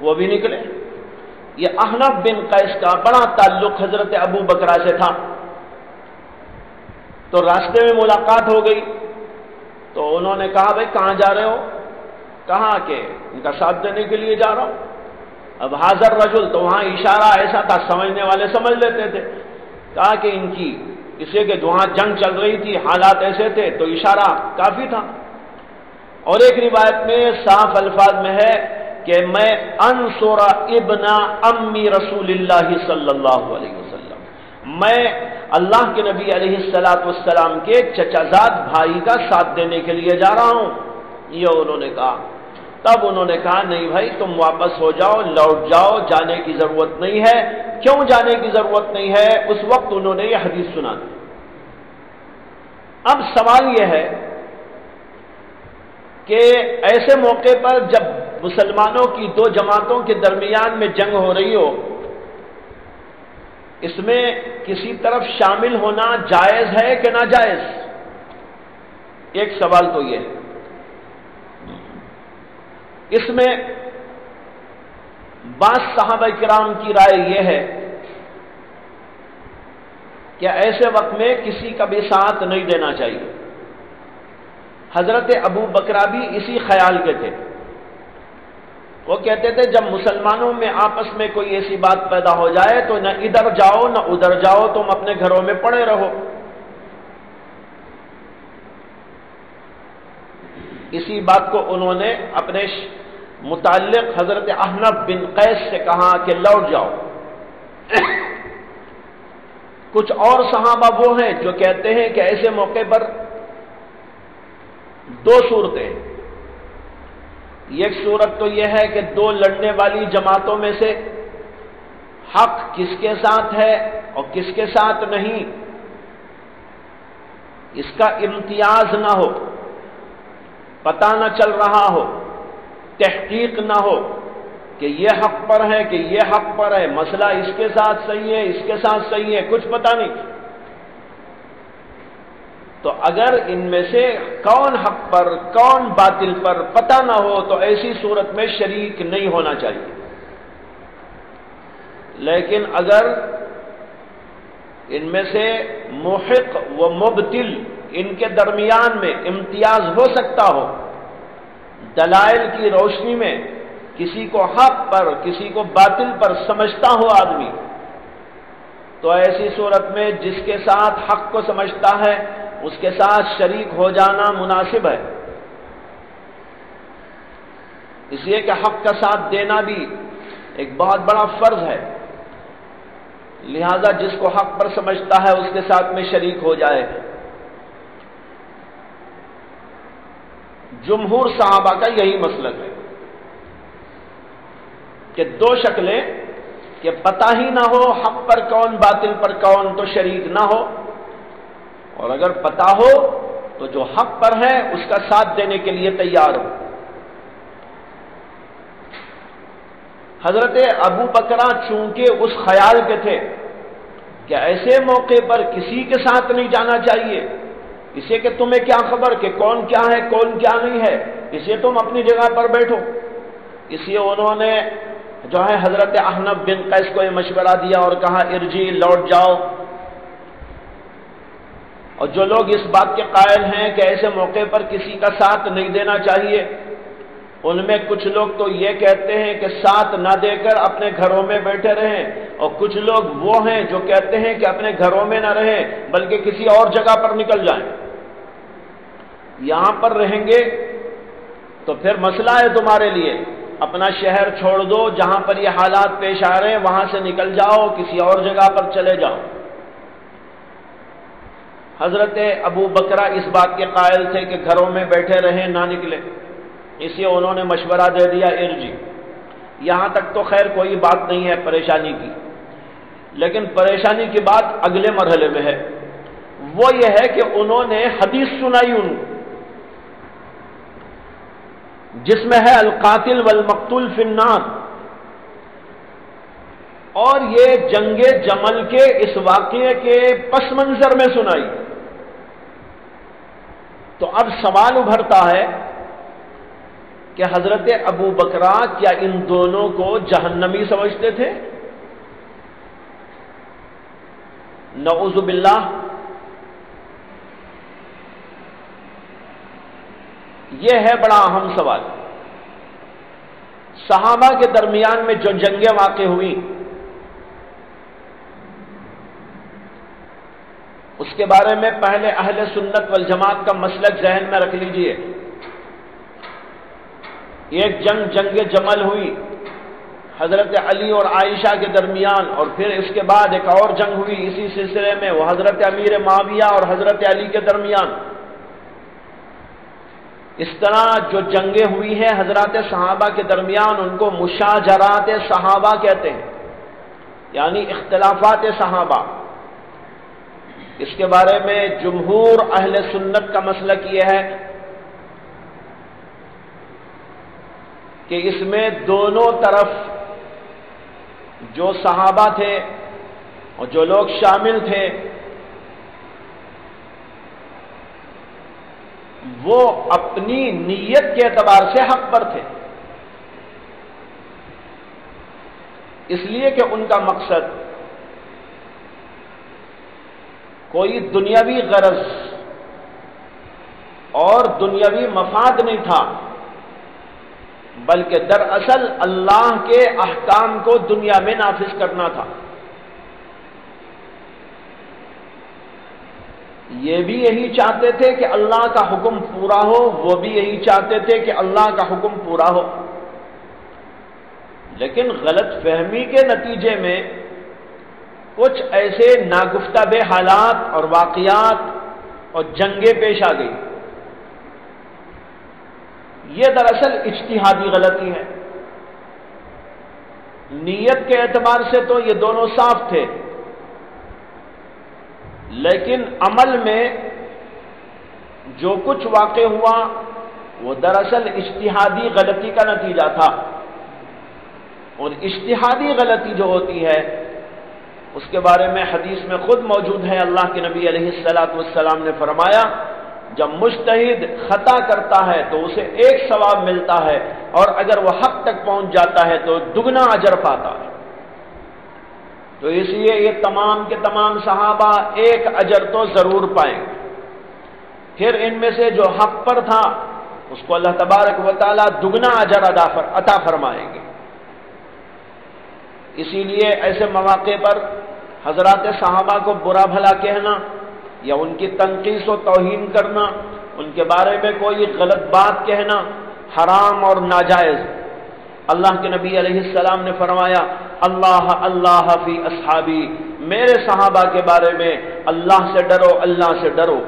وہ بھی نکلے۔ یہ احنف بن قیس کا بڑا تعلق حضرت ابو بکرہ سے تھا، تو راستے میں ملاقات ہو گئی تو انہوں نے کہا بھائی کہاں جا رہے ہو؟ کہا کہ ان کا ساتھ دینے کے لیے جا رہا ہوں۔ اب حاضر رجل تو وہاں اشارہ ایسا تھا، سمجھنے والے سمجھ لیتے تھے، کہا کہ ان کی اسے کہ وہاں جنگ چل رہی تھی، حالات ایسے تھے تو اشارہ کافی تھا۔ اور ایک روایت میں صاف الفاظ میں ہے کہ میں انصر ابن امی رسول اللہ صلی اللہ علیہ وسلم، میں اللہ کے نبی علیہ الصلوۃ والسلام کے چچا زاد بھائی کا ساتھ دینے کے لیے جا رہا ہوں، یہ انہوں نے کہا۔ تب انہوں نے کہا نہیں بھائی تم واپس ہو جاؤ، لوٹ جاؤ، جانے کی ضرورت نہیں ہے۔ کیوں جانے کی ضرورت نہیں ہے؟ اس وقت انہوں نے یہ حدیث سنا دی۔ اب سوال یہ ہے کہ ایسے موقع پر جب مسلمانوں کی دو جماعتوں کے درمیان میں جنگ ہو رہی ہو، اس میں کسی طرف شامل ہونا جائز ہے کہ ناجائز؟ ایک سوال تو یہ ہے۔ اس میں بعض صحابہ کرام کی رائے یہ ہے کہ ایسے وقت میں کسی کا بھی ساتھ نہیں دینا چاہیے۔ حضرت ابو بکرہ بھی اسی خیال کے تھے، وہ کہتے تھے جب مسلمانوں میں آپس میں کوئی ایسی بات پیدا ہو جائے تو نہ ادھر جاؤ نہ ادھر جاؤ، تم اپنے گھروں میں پڑے رہو۔ اسی بات کو انہوں نے اپنے متعلق حضرت احنف بن قیس سے کہا کہ لوٹ جاؤ۔ کچھ اور صحابہ وہ ہیں جو کہتے ہیں کہ ایسے موقع پر دو صورتیں، ایک صورت تو یہ ہے کہ دو لڑنے والی جماعتوں میں سے حق کس کے ساتھ ہے اور کس کے ساتھ نہیں، اس کا امتیاز نہ ہو، پتہ نہ چل رہا ہو، تحقیق نہ ہو کہ یہ حق پر ہے کہ یہ حق پر ہے، مسئلہ اس کے ساتھ صحیح ہے اس کے ساتھ صحیح ہے، کچھ پتہ نہیں۔ تو اگر ان میں سے کون حق پر کون باطل پر پتہ نہ ہو تو ایسی صورت میں شریک نہیں ہونا چاہیے۔ لیکن اگر ان میں سے محق و مبطل ان کے درمیان میں امتیاز ہو سکتا ہو، دلائل کی روشنی میں کسی کو حق پر کسی کو باطل پر سمجھتا ہو آدمی، تو ایسی صورت میں جس کے ساتھ حق کو سمجھتا ہے اس کے ساتھ شریک ہو جانا مناسب ہے، اس لیے کہ حق کا ساتھ دینا بھی ایک بہت بڑا فرض ہے، لہذا جس کو حق پر سمجھتا ہے اس کے ساتھ میں شریک ہو جائے۔ جمہور صحابہ کا یہی مسلک ہے کہ دو شکلیں، کہ پتہ ہی نہ ہو حق پر کون باطل پر کون تو شریک نہ ہو، اور اگر پتہ ہو تو جو حق پر ہے اس کا ساتھ دینے کے لیے تیار ہو۔ حضرت ابو بکرہ چونکہ اس خیال کے تھے کہ ایسے موقع پر کسی کے ساتھ نہیں جانا چاہیے، اسے کہ تمہیں کیا خبر کہ کون کیا ہے کون کیا نہیں ہے، اسے تم اپنی جگہ پر بیٹھو، اس لیے انہوں نے جو ہے حضرت احنف بن قیس کو یہ مشورہ دیا اور کہا ارجی، لوٹ جاؤ۔ اور جو لوگ اس بات کے قائل ہیں کہ ایسے موقع پر کسی کا ساتھ نہیں دینا چاہیے، ان میں کچھ لوگ تو یہ کہتے ہیں کہ ساتھ نہ دے کر اپنے گھروں میں بیٹھے رہیں، اور کچھ لوگ وہ ہیں جو کہتے ہیں کہ اپنے گھروں میں نہ رہیں بلکہ کسی اور جگہ پر نکل جائیں۔ یہاں پر رہیں گے تو پھر مسئلہ ہے تمہارے لیے، اپنا شہر چھوڑ دو، جہاں پر یہ حالات پیش آ رہے ہیں وہاں سے نکل جاؤ، کسی اور جگہ پر چلے جاؤ۔ حضرت ابو بکرہ اس بات کے قائل تھے کہ گھروں میں بیٹھے رہیں، نہ نکلے، اس لیے انہوں نے مشورہ دے دیا ارجی۔ یہاں تک تو خیر کوئی بات نہیں ہے پریشانی کی، لیکن پریشانی کی بات اگلے مرحلے میں ہے، وہ یہ ہے کہ انہوں نے حدیث سنائی ان جس میں ہے القاتل والمقتول فی النار، اور یہ جنگ جمل کے اس واقعے کے پس منظر میں سنائی۔ تو اب سوال ابھرتا ہے کہ حضرت ابو بکرہ کیا ان دونوں کو جہنمی سمجھتے تھے؟ نعوذ باللہ، یہ ہے بڑا اہم سوال۔ صحابہ کے درمیان میں جو جنگیں واقع ہوئی اس کے بارے میں پہلے اہل سنت والجماعت کا مسلک ذہن میں رکھ لیجئے۔ ایک جنگ جمل ہوئی حضرت علی اور عائشہ کے درمیان، اور پھر اس کے بعد ایک اور جنگ ہوئی اسی سلسلے میں، وہ حضرت امیر معاویہ اور حضرت علی کے درمیان۔ اس طرح جو جنگیں ہوئی ہیں حضرات صحابہ کے درمیان ان کو مشاجرات صحابہ کہتے ہیں، یعنی اختلافات صحابہ۔ اس کے بارے میں جمہور اہل سنت کا مسلک یہ ہے کہ اس میں دونوں طرف جو صحابہ تھے اور جو لوگ شامل تھے وہ اپنی نیت کے اعتبار سے حق پر تھے، اس لیے کہ ان کا مقصد کوئی دنیاوی غرض اور دنیاوی مفاد نہیں تھا، بلکہ دراصل اللہ کے احکام کو دنیا میں نافذ کرنا تھا۔ یہ بھی یہی چاہتے تھے کہ اللہ کا حکم پورا ہو، وہ بھی یہی چاہتے تھے کہ اللہ کا حکم پورا ہو، لیکن غلط فہمی کے نتیجے میں کچھ ایسے ناگفتہ حالات اور واقعات اور جنگیں پیش آ گئی۔ یہ دراصل اجتہادی غلطی ہے۔ نیت کے اعتبار سے تو یہ دونوں صاف تھے، لیکن عمل میں جو کچھ واقع ہوا وہ دراصل اجتہادی غلطی کا نتیجہ تھا، اور اجتہادی غلطی جو ہوتی ہے اس کے بارے میں حدیث میں خود موجود ہے، اللہ کے نبی علیہ الصلاۃ والسلام نے فرمایا جب مجتہد خطا کرتا ہے تو اسے ایک ثواب ملتا ہے، اور اگر وہ حق تک پہنچ جاتا ہے تو دگنا اجر پاتا ہے۔ تو اس لیے یہ تمام کے تمام صحابہ ایک اجر تو ضرور پائیں گے، پھر ان میں سے جو حق پر تھا اس کو اللہ تبارک و تعالی دگنا اجر عطا فرمائیں گے۔ اسی لیے ایسے مواقع پر حضرات صحابہ کو برا بھلا کہنا یا ان کی تنقیص و توہین کرنا، ان کے بارے میں کوئی غلط بات کہنا حرام اور ناجائز۔ اللہ کے نبی علیہ السلام نے فرمایا اللہ اللہ فی اصحابی، میرے صحابہ کے بارے میں اللہ سے ڈرو، اللہ سے ڈرو۔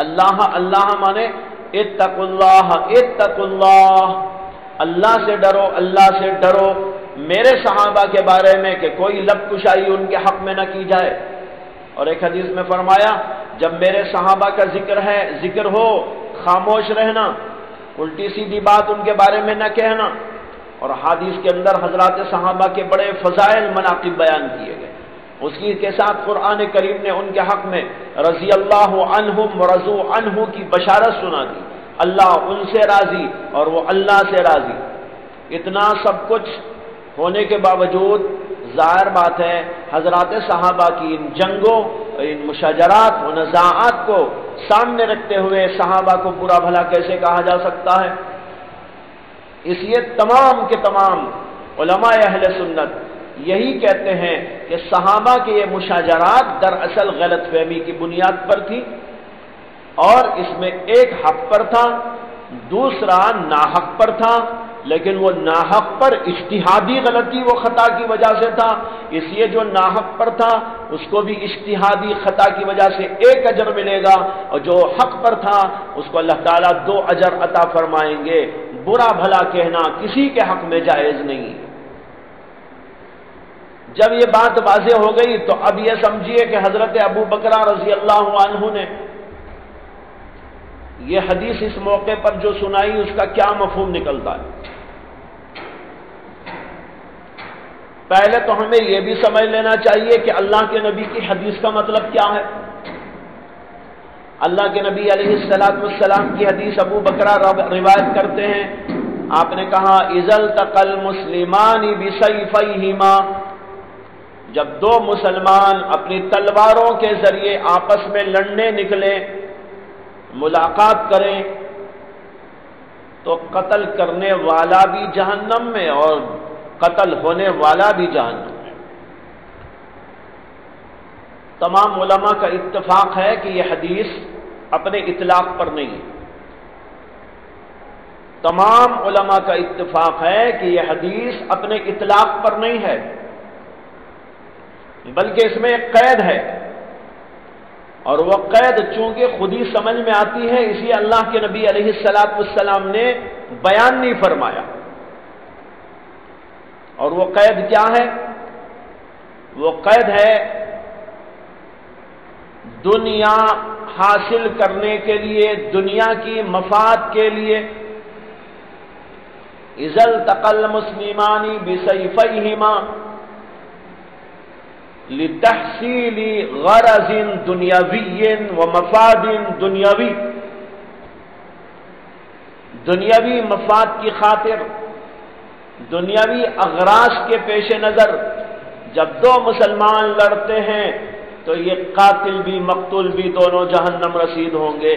اللہ اللہ مانے اتقوا اللہ اتقوا اللہ، اللہ سے ڈرو، اللہ سے ڈرو میرے صحابہ کے بارے میں کہ کوئی لب کشائی ان کے حق میں نہ کی جائے۔ اور ایک حدیث میں فرمایا جب میرے صحابہ کا ذکر ہو خاموش رہنا، الٹی سیدھی بات ان کے بارے میں نہ کہنا۔ اور حدیث کے اندر حضرات صحابہ کے بڑے فضائل مناقب بیان کیے گئے، اسی کے ساتھ قرآن کریم نے ان کے حق میں رضی اللہ عنہم ورضوا عنہ کی بشارت سنا دی، اللہ ان سے راضی اور وہ اللہ سے راضی۔ اتنا سب کچھ ہونے کے باوجود ظاہر بات ہے حضرات صحابہ کی ان جنگوں، ان مشاجرات و نزاعات کو سامنے رکھتے ہوئے صحابہ کو برا بھلا کیسے کہا جا سکتا ہے؟ اس لیے تمام کے تمام علماء اہل سنت یہی کہتے ہیں کہ صحابہ کے یہ مشاجرات دراصل غلط فہمی کی بنیاد پر تھی، اور اس میں ایک حق پر تھا، دوسرا ناحق پر تھا، لیکن وہ ناحق پر اجتہادی غلطی وہ خطا کی وجہ سے تھا، اس لیے جو ناحق پر تھا اس کو بھی اجتہادی خطا کی وجہ سے ایک اجر ملے گا، اور جو حق پر تھا اس کو اللہ تعالیٰ 2 اجر عطا فرمائیں گے۔ برا بھلا کہنا کسی کے حق میں جائز نہیں۔ جب یہ بات واضح ہو گئی تو اب یہ سمجھیے کہ حضرت ابو بکر رضی اللہ عنہ نے یہ حدیث اس موقع پر جو سنائی اس کا کیا مفہوم نکلتا ہے۔ پہلے تو ہمیں یہ بھی سمجھ لینا چاہیے کہ اللہ کے نبی کی حدیث کا مطلب کیا ہے۔ اللہ کے نبی علیہ السلام کی حدیث ابو بکر روایت کرتے ہیں، آپ نے کہا اذا التقى المسلمان بسيفيهما، جب 2 مسلمان اپنی تلواروں کے ذریعے آپس میں لڑنے نکلیں، ملاقات کریں، تو قتل کرنے والا بھی جہنم میں اور قتل ہونے والا بھی جہنم میں۔ تمام علماء کا اتفاق ہے کہ یہ حدیث اپنے اطلاق پر نہیں ہے۔ تمام علماء کا اتفاق ہے کہ یہ حدیث اپنے اطلاق پر نہیں ہے، بلکہ اس میں ایک قید ہے، اور وہ قید چونکہ خود ہی سمجھ میں آتی ہے، اس لیے اللہ کے نبی علیہ السلام نے بیان نہیں فرمایا۔ اور وہ قید کیا ہے؟ وہ قید ہے دنیا حاصل کرنے کے لیے، دنیا کی مفاد کے لیے، اذا التقى المسلمان بسيفيهما لتحصيل غرض دنیاوی ومفاد دنیاوی، دنیاوی مفاد کی خاطر، دنیاوی اغراض کے پیش نظر جب 2 مسلمان لڑتے ہیں تو یہ قاتل بھی مقتول بھی دونوں جہنم رسید ہوں گے۔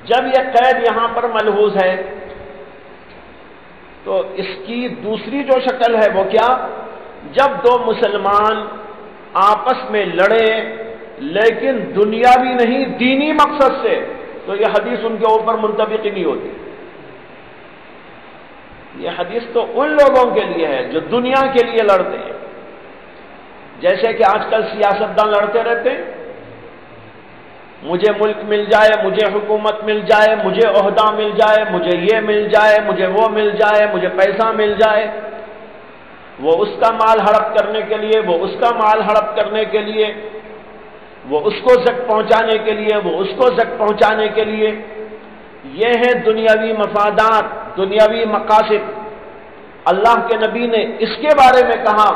جب یہ قید یہاں پر ملحوظ ہے تو اس کی دوسری جو شکل ہے وہ کیا؟ جب 2 مسلمان آپس میں لڑیں لیکن دنیاوی نہیں دینی مقصد سے، تو یہ حدیث ان کے اوپر منطبق ہی نہیں ہوتی۔ یہ حدیث تو ان لوگوں کے لیے ہے جو دنیا کے لیے لڑتے ہیں، جیسے کہ آج کل سیاستدان لڑتے رہتے ہیں، مجھے ملک مل جائے، مجھے حکومت مل جائے، مجھے عہدہ مل جائے، مجھے یہ مل جائے، مجھے وہ مل جائے، مجھے پیسہ مل جائے، وہ اس کا مال ہڑپ کرنے کے لیے، وہ اس کا مال ہڑپ کرنے کے لیے، وہ اس کو زک پہنچانے کے لیے، وہ اس کو زک پہنچانے کے لیے۔ یہ ہیں دنیاوی مفادات، دنیاوی مقاصد۔ اللہ کے نبی نے اس کے بارے میں کہا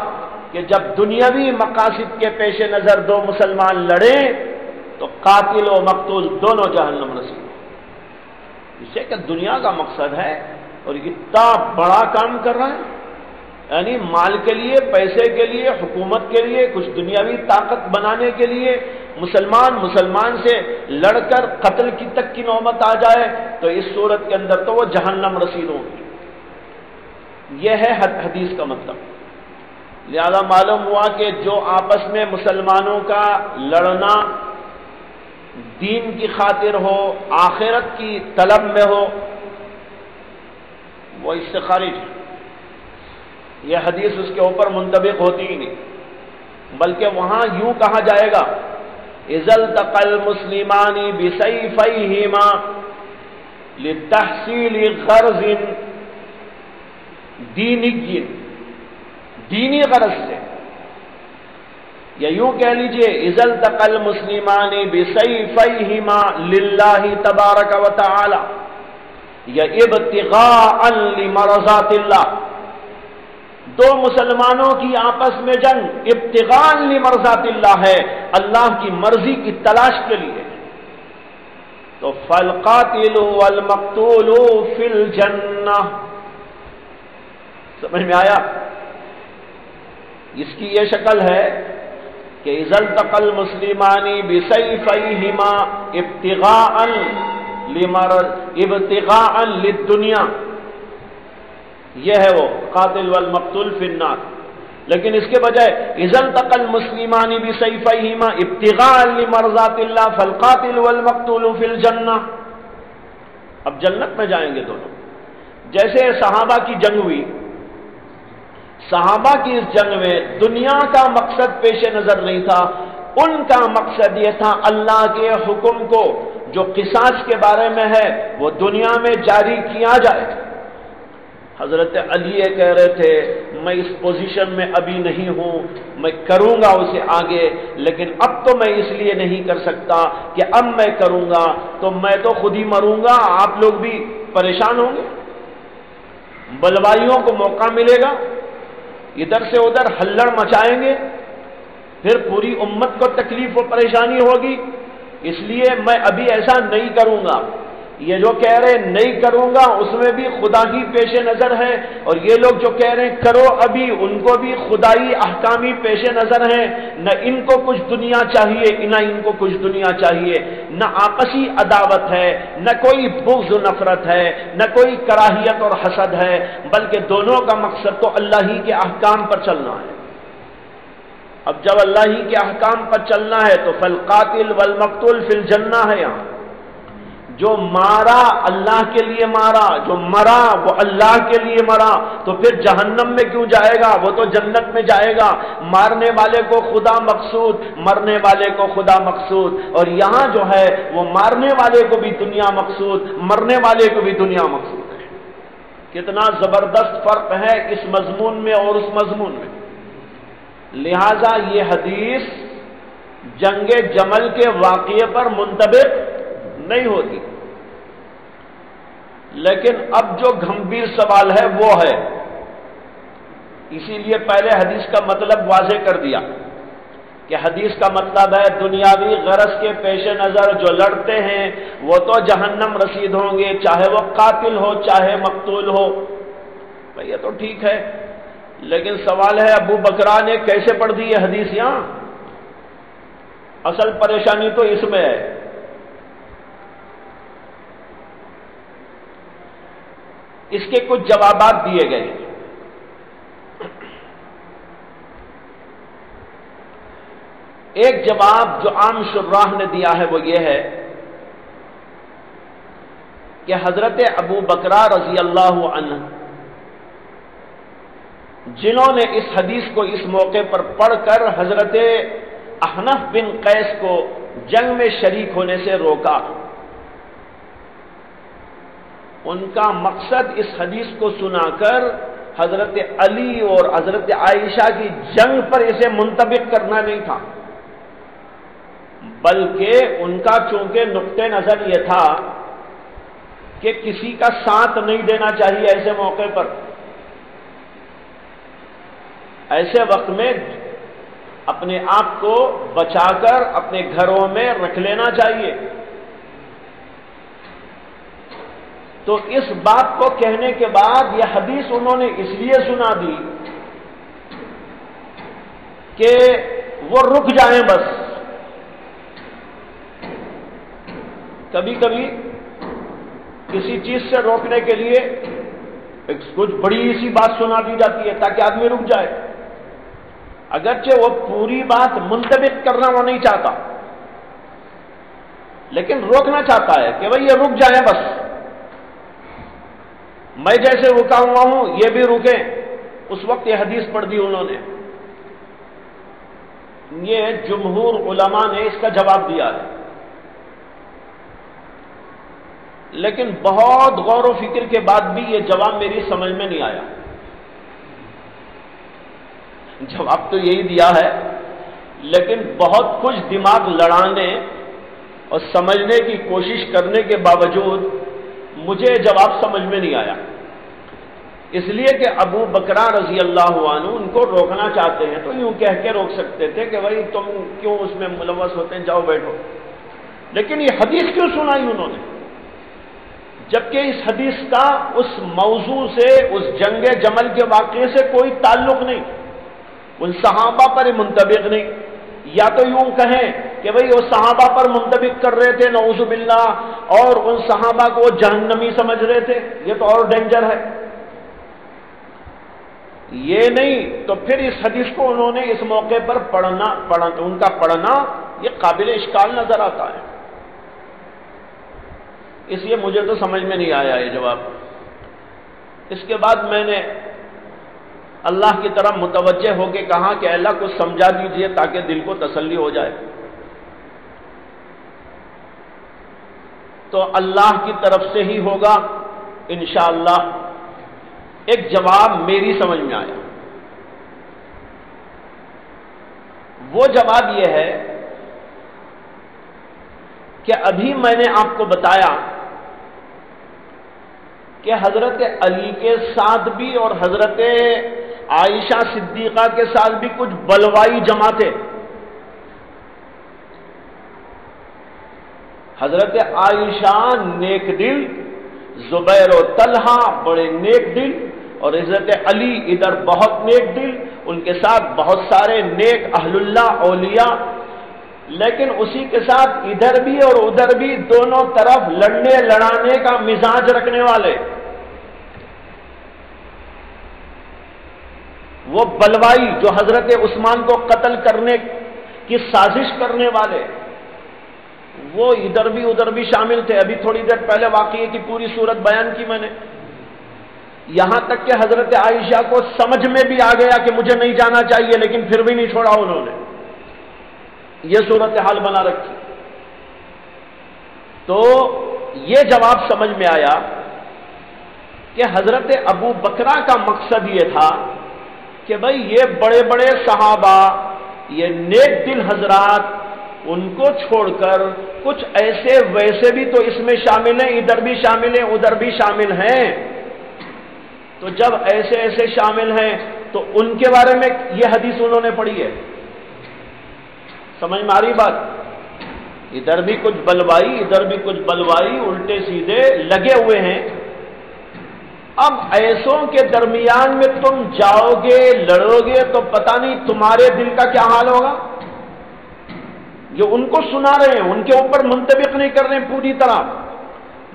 کہ جب دنیاوی مقاصد کے پیش نظر 2 مسلمان لڑیں تو قاتل و مقتول دونوں جہنم رسید۔ اسے کہ دنیا کا مقصد ہے اور اتنا بڑا کام کر رہا ہے، یعنی مال کے لیے، پیسے کے لیے، حکومت کے لیے، کچھ دنیاوی طاقت بنانے کے لیے مسلمان سے لڑ کر قتل کی تک کی نوبت آ جائے تو اس صورت کے اندر تو وہ جہنم رسید ہوگی۔ یہ ہے حدیث کا مطلب۔ لہذا معلوم ہوا کہ جو آپس میں مسلمانوں کا لڑنا دین کی خاطر ہو، آخرت کی طلب میں ہو، وہ اس سے خارج ہے۔ یہ حدیث اس کے اوپر منطبق ہوتی ہی نہیں، بلکہ وہاں یوں کہا جائے گا اذا التقى المسلمان بسيفيهما لتحصيل غرض دینی غرض سے، یا یوں کہہ لیجئے اذا التقى المسلمان بسيفيهما لله تبارک و تعالی یا ابتغاء لمرضات اللہ۔ 2 مسلمانوں کی آپس میں جنگ ابتغاء لمرضات اللہ ہے، اللہ کی مرضی کی تلاش کے لیے، تو فالقاتل والمقتول فی الجنہ۔ سمجھ میں آیا؟ اس کی یہ شکل ہے کہ اذا التقى المسلمان بسيفيهما ابتغاء ابتغاء للدنیا، یہ ہے وہ قاتل والمقتول فی النار. لیکن اس کے بجائے اذا التقى المسلمان بسيفيهما ابتغاء لمرضات الله فالقاتل والمقتول فی الجنہ. اب جنت میں جائیں گے دونوں. جیسے صحابہ کی جنگ ہوئی، صحابہ کی اس جنگ میں دنیا کا مقصد پیش نظر نہیں تھا، ان کا مقصد یہ تھا اللہ کے حکم کو جو قصاص کے بارے میں ہے وہ دنیا میں جاری کیا جائے. حضرت علی یہ کہہ رہے تھے میں اس پوزیشن میں ابھی نہیں ہوں، میں کروں گا اسے آگے، لیکن اب تو میں اس لیے نہیں کر سکتا کہ اب میں کروں گا تو میں تو خود ہی مروں گا، آپ لوگ بھی پریشان ہوں گے، بلوائیوں کو موقع ملے گا، ادھر سے ادھر ہلڑ مچائیں گے، پھر پوری امت کو تکلیف و پریشانی ہوگی، اس لیے میں ابھی ایسا نہیں کروں گا. یہ جو کہہ رہے نہیں کروں گا اس میں بھی خدا کی پیش نظر ہے، اور یہ لوگ جو کہہ رہے ہیں کرو ابھی، ان کو بھی خدائی احکامی پیش نظر ہیں. نہ ان کو کچھ دنیا چاہیے نہ ان کو کچھ دنیا چاہیے، نہ آپسی عداوت ہے، نہ کوئی بغض و نفرت ہے، نہ کوئی کراہیت اور حسد ہے، بلکہ دونوں کا مقصد تو اللہ ہی کے احکام پر چلنا ہے. اب جب اللہ ہی کے احکام پر چلنا ہے تو فالقاتل والمقتول فی الجنہ ہے. یہاں جو مارا اللہ کے لیے مارا، جو مرا وہ اللہ کے لیے مرا، تو پھر جہنم میں کیوں جائے گا؟ وہ تو جنت میں جائے گا. مارنے والے کو خدا مقصود، مرنے والے کو خدا مقصود، اور یہاں جو ہے وہ مارنے والے کو بھی دنیا مقصود، مرنے والے کو بھی دنیا مقصود ہے. کتنا زبردست فرق ہے اس مضمون میں اور اس مضمون میں. لہذا یہ حدیث جنگ جمل کے واقعے پر منطبق نہیں ہوتی. لیکن اب جو گھمبیر سوال ہے وہ ہے، اسی لیے پہلے حدیث کا مطلب واضح کر دیا کہ حدیث کا مطلب ہے دنیاوی غرض کے پیش نظر جو لڑتے ہیں وہ تو جہنم رسید ہوں گے، چاہے وہ قاتل ہو چاہے مقتول ہو. بھئی یہ تو ٹھیک ہے، لیکن سوال ہے ابو بکرا نے کیسے پڑھ دی یہ حدیث یہاں؟ اصل پریشانی تو اس میں ہے. اس کے کچھ جوابات دیے گئے. ایک جواب جو عام شراح نے دیا ہے وہ یہ ہے کہ حضرت ابو بکرہ رضی اللہ عنہ جنہوں نے اس حدیث کو اس موقع پر پڑھ کر حضرت احنف بن قیس کو جنگ میں شریک ہونے سے روکا، ان کا مقصد اس حدیث کو سنا کر حضرت علی اور حضرت عائشہ کی جنگ پر اسے منطبق کرنا نہیں تھا، بلکہ ان کا چونکہ نقطہ نظر یہ تھا کہ کسی کا ساتھ نہیں دینا چاہیے ایسے موقع پر. ایسے وقت میں اپنے آپ کو بچا کر اپنے گھروں میں رکھ لینا چاہیے. تو اس بات کو کہنے کے بعد یہ حدیث انہوں نے اس لیے سنا دی کہ وہ رک جائیں بس. کبھی کبھی کسی چیز سے روکنے کے لیے کچھ بڑی سی بات سنا دی جاتی ہے تاکہ آدمی رک جائے، اگرچہ وہ پوری بات منطبق کرنا وہ نہیں چاہتا، لیکن روکنا چاہتا ہے کہ بھئی یہ رک جائیں بس، میں جیسے رکا ہوا ہوں یہ بھی رکیں. اس وقت یہ حدیث پڑھ دی انہوں نے. یہ جمہور علماء نے اس کا جواب دیا ہے، لیکن بہت غور و فکر کے بعد بھی یہ جواب میری سمجھ میں نہیں آیا. جواب تو یہی دیا ہے، لیکن بہت کچھ دماغ لڑانے اور سمجھنے کی کوشش کرنے کے باوجود مجھے جواب سمجھ میں نہیں آیا. اس لیے کہ ابو بکرہ رضی اللہ عنہ ان کو روکنا چاہتے ہیں تو یوں کہہ کے روک سکتے تھے کہ بھائی تم کیوں اس میں ملوث ہوتے ہیں، جاؤ بیٹھو. لیکن یہ حدیث کیوں سنائی انہوں نے، جبکہ اس حدیث کا اس موضوع سے، اس جنگ جمل کے واقعے سے کوئی تعلق نہیں، ان صحابہ پر منطبق نہیں. یا تو یوں کہیں کہ بھئی وہ صحابہ پر منطبق کر رہے تھے نعوذ باللہ، اور ان صحابہ کو وہ جہنمی سمجھ رہے تھے، یہ تو اور ڈینجر ہے۔ یہ نہیں تو پھر اس حدیث کو انہوں نے اس موقع پر ان کا پڑھنا یہ قابل اشکال نظر آتا ہے۔ اس لیے مجھے تو سمجھ میں نہیں آیا یہ جواب۔ اس کے بعد میں نے اللہ کی طرف متوجہ ہو کے کہا کہ اللہ کچھ سمجھا دیجئے تاکہ دل کو تسلی ہو جائے۔ تو اللہ کی طرف سے ہی ہوگا انشاءاللہ۔ ایک جواب میری سمجھ میں آیا، وہ جواب یہ ہے کہ ابھی میں نے آپ کو بتایا کہ حضرت علی کے ساتھ بھی اور حضرت عائشہ صدیقہ کے ساتھ بھی کچھ بلوائی جماعتیں، حضرت عائشہ نیک دل، زبیر و طلحہ بڑے نیک دل، اور حضرت علی ادھر بہت نیک دل، ان کے ساتھ بہت سارے نیک اہل اللہ اولیاء، لیکن اسی کے ساتھ ادھر بھی اور ادھر بھی دونوں طرف لڑنے لڑانے کا مزاج رکھنے والے، وہ بلوائی جو حضرت عثمان کو قتل کرنے کی سازش کرنے والے، وہ ادھر بھی ادھر بھی شامل تھے۔ ابھی تھوڑی دیر پہلے واقعے کی پوری صورت بیان کی میں نے، یہاں تک کہ حضرت عائشہ کو سمجھ میں بھی آ گیا کہ مجھے نہیں جانا چاہیے، لیکن پھر بھی نہیں چھوڑا انہوں نے، یہ صورتحال بنا رکھی۔ تو یہ جواب سمجھ میں آیا کہ حضرت ابو بکرہ کا مقصد یہ تھا کہ بھئی یہ بڑے بڑے صحابہ، یہ نیک دل حضرات، ان کو چھوڑ کر کچھ ایسے ویسے بھی تو اس میں شامل ہیں، ادھر بھی شامل ہیں ادھر بھی شامل ہیں، تو جب ایسے ایسے شامل ہیں تو ان کے بارے میں یہ حدیث انہوں نے پڑھی ہے۔ سمجھ میں آ رہی بات؟ ادھر بھی کچھ بلوائی ادھر بھی کچھ بلوائی، الٹے سیدھے لگے ہوئے ہیں۔ اب ایسوں کے درمیان میں تم جاؤ گے لڑو گے تو پتہ نہیں تمہارے دل کا کیا حال ہوگا۔ جو ان کو سنا رہے ہیں ان کے اوپر منطبق نہیں کر رہے ہیں پوری طرح،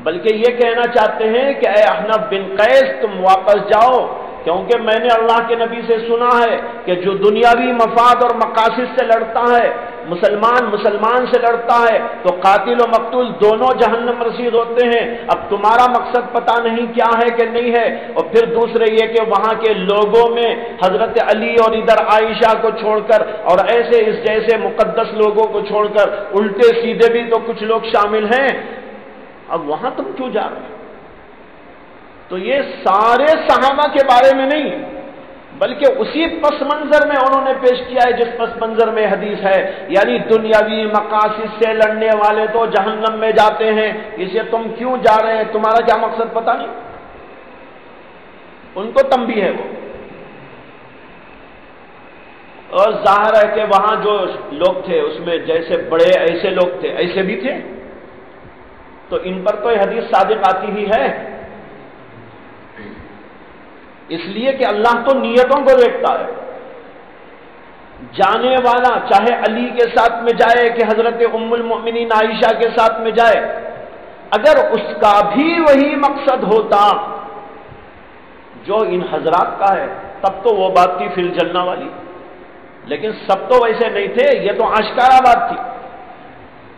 بلکہ یہ کہنا چاہتے ہیں کہ اے احنف بن قیس تم واپس جاؤ، کیونکہ میں نے اللہ کے نبی سے سنا ہے کہ جو دنیاوی مفاد اور مقاصد سے لڑتا ہے، مسلمان سے لڑتا ہے تو قاتل و مقتول دونوں جہنم رسید ہوتے ہیں۔ اب تمہارا مقصد پتہ نہیں کیا ہے کہ نہیں ہے، اور پھر دوسرے یہ کہ وہاں کے لوگوں میں حضرت علی اور ادھر عائشہ کو چھوڑ کر اور ایسے اس جیسے مقدس لوگوں کو چھوڑ کر الٹے سیدھے بھی تو کچھ لوگ شامل ہیں، اب وہاں تم کیوں جا رہے ہو؟ تو یہ سارے صحابہ کے بارے میں نہیں، بلکہ اسی پس منظر میں انہوں نے پیش کیا ہے جس پس منظر میں حدیث ہے، یعنی دنیاوی مقاصد سے لڑنے والے تو جہنم میں جاتے ہیں، اسے تم کیوں جا رہے ہیں، تمہارا کیا مقصد پتہ نہیں۔ ان کو تنبیہ ہے وہ، اور ظاہر ہے کہ وہاں جو لوگ تھے اس میں جیسے بڑے ایسے لوگ تھے ایسے بھی تھے، تو ان پر تو یہ حدیث صادق آتی ہی ہے، اس لیے کہ اللہ تو نیتوں کو دیکھتا ہے۔ جانے والا چاہے علی کے ساتھ میں جائے کہ حضرت ام المؤمنین عائشہ کے ساتھ میں جائے، اگر اس کا بھی وہی مقصد ہوتا جو ان حضرات کا ہے تب تو وہ بات تھی فی الجنہ والی، لیکن سب تو ویسے نہیں تھے، یہ تو آشکارا بات تھی۔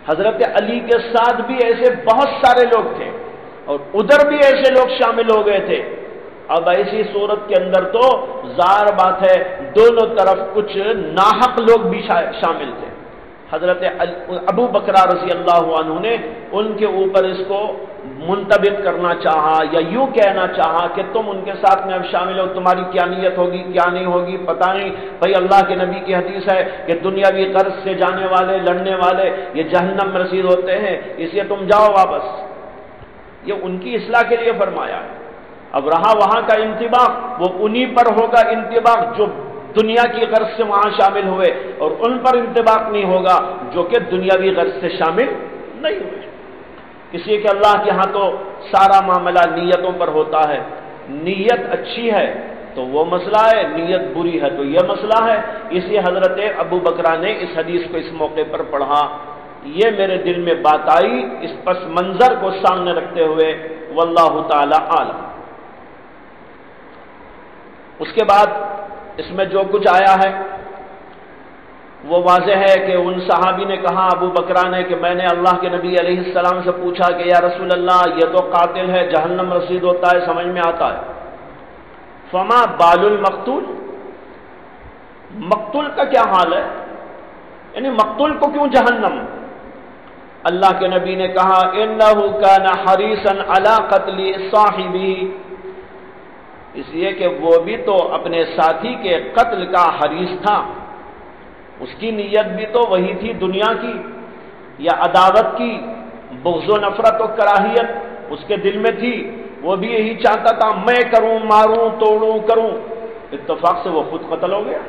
حضرت علی کے ساتھ بھی ایسے بہت سارے لوگ تھے اور ادھر بھی ایسے لوگ شامل ہو گئے تھے۔ اب ایسی صورت کے اندر تو ظاہر بات ہے دونوں طرف کچھ ناحق لوگ بھی شامل تھے۔ حضرت ابو بکر رضی اللہ عنہ نے ان کے اوپر اس کو منطبق کرنا چاہا یا یوں کہنا چاہا کہ تم ان کے ساتھ میں اب شامل ہو، تمہاری کیا نیت ہوگی کیا نہیں ہوگی پتہ نہیں، بھائی اللہ کے نبی کی حدیث ہے کہ دنیاوی غرض سے جانے والے لڑنے والے یہ جہنم میں رسید ہوتے ہیں، اس لیے تم جاؤ واپس۔ یہ ان کی اصلاح کے لیے فرمایا ہے۔ اب رہا وہاں کا انطباق، وہ انہی پر ہوگا انطباق جو دنیا کی غرض سے وہاں شامل ہوئے، اور ان پر انطباق نہیں ہوگا جو کہ دنیاوی غرض سے شامل نہیں ہوئے۔ اس لیے کہ اللہ کے ہاں تو سارا معاملہ نیتوں پر ہوتا ہے، نیت اچھی ہے تو وہ مسئلہ ہے، نیت بری ہے تو یہ مسئلہ ہے۔ اسی حضرت ابو بکرہ نے اس حدیث کو اس موقع پر پڑھا، یہ میرے دل میں بات آئی، اس پس منظر کو سامنے رکھتے ہوئے واللہ تعالی عالم۔ اس کے بعد اس میں جو کچھ آیا ہے وہ واضح ہے کہ ان صحابی نے کہا، ابو بکرہ نے، کہ میں نے اللہ کے نبی علیہ السلام سے پوچھا کہ یا رسول اللہ یہ تو قاتل ہے، جہنم رسید ہوتا ہے، سمجھ میں آتا ہے، فما بال المقتول، مقتول کا کیا حال ہے، یعنی مقتول کو کیوں جہنم؟ اللہ کے نبی نے کہا انہ کان حریصا علی قتل صاحبہ، اس لیے کہ وہ بھی تو اپنے ساتھی کے قتل کا حریص تھا، اس کی نیت بھی تو وہی تھی دنیا کی یا عداوت کی، بغض و نفرت و کراہیت اس کے دل میں تھی، وہ بھی یہی چاہتا تھا میں کروں، ماروں، توڑوں، کروں، اتفاق سے وہ خود قتل ہو گیا،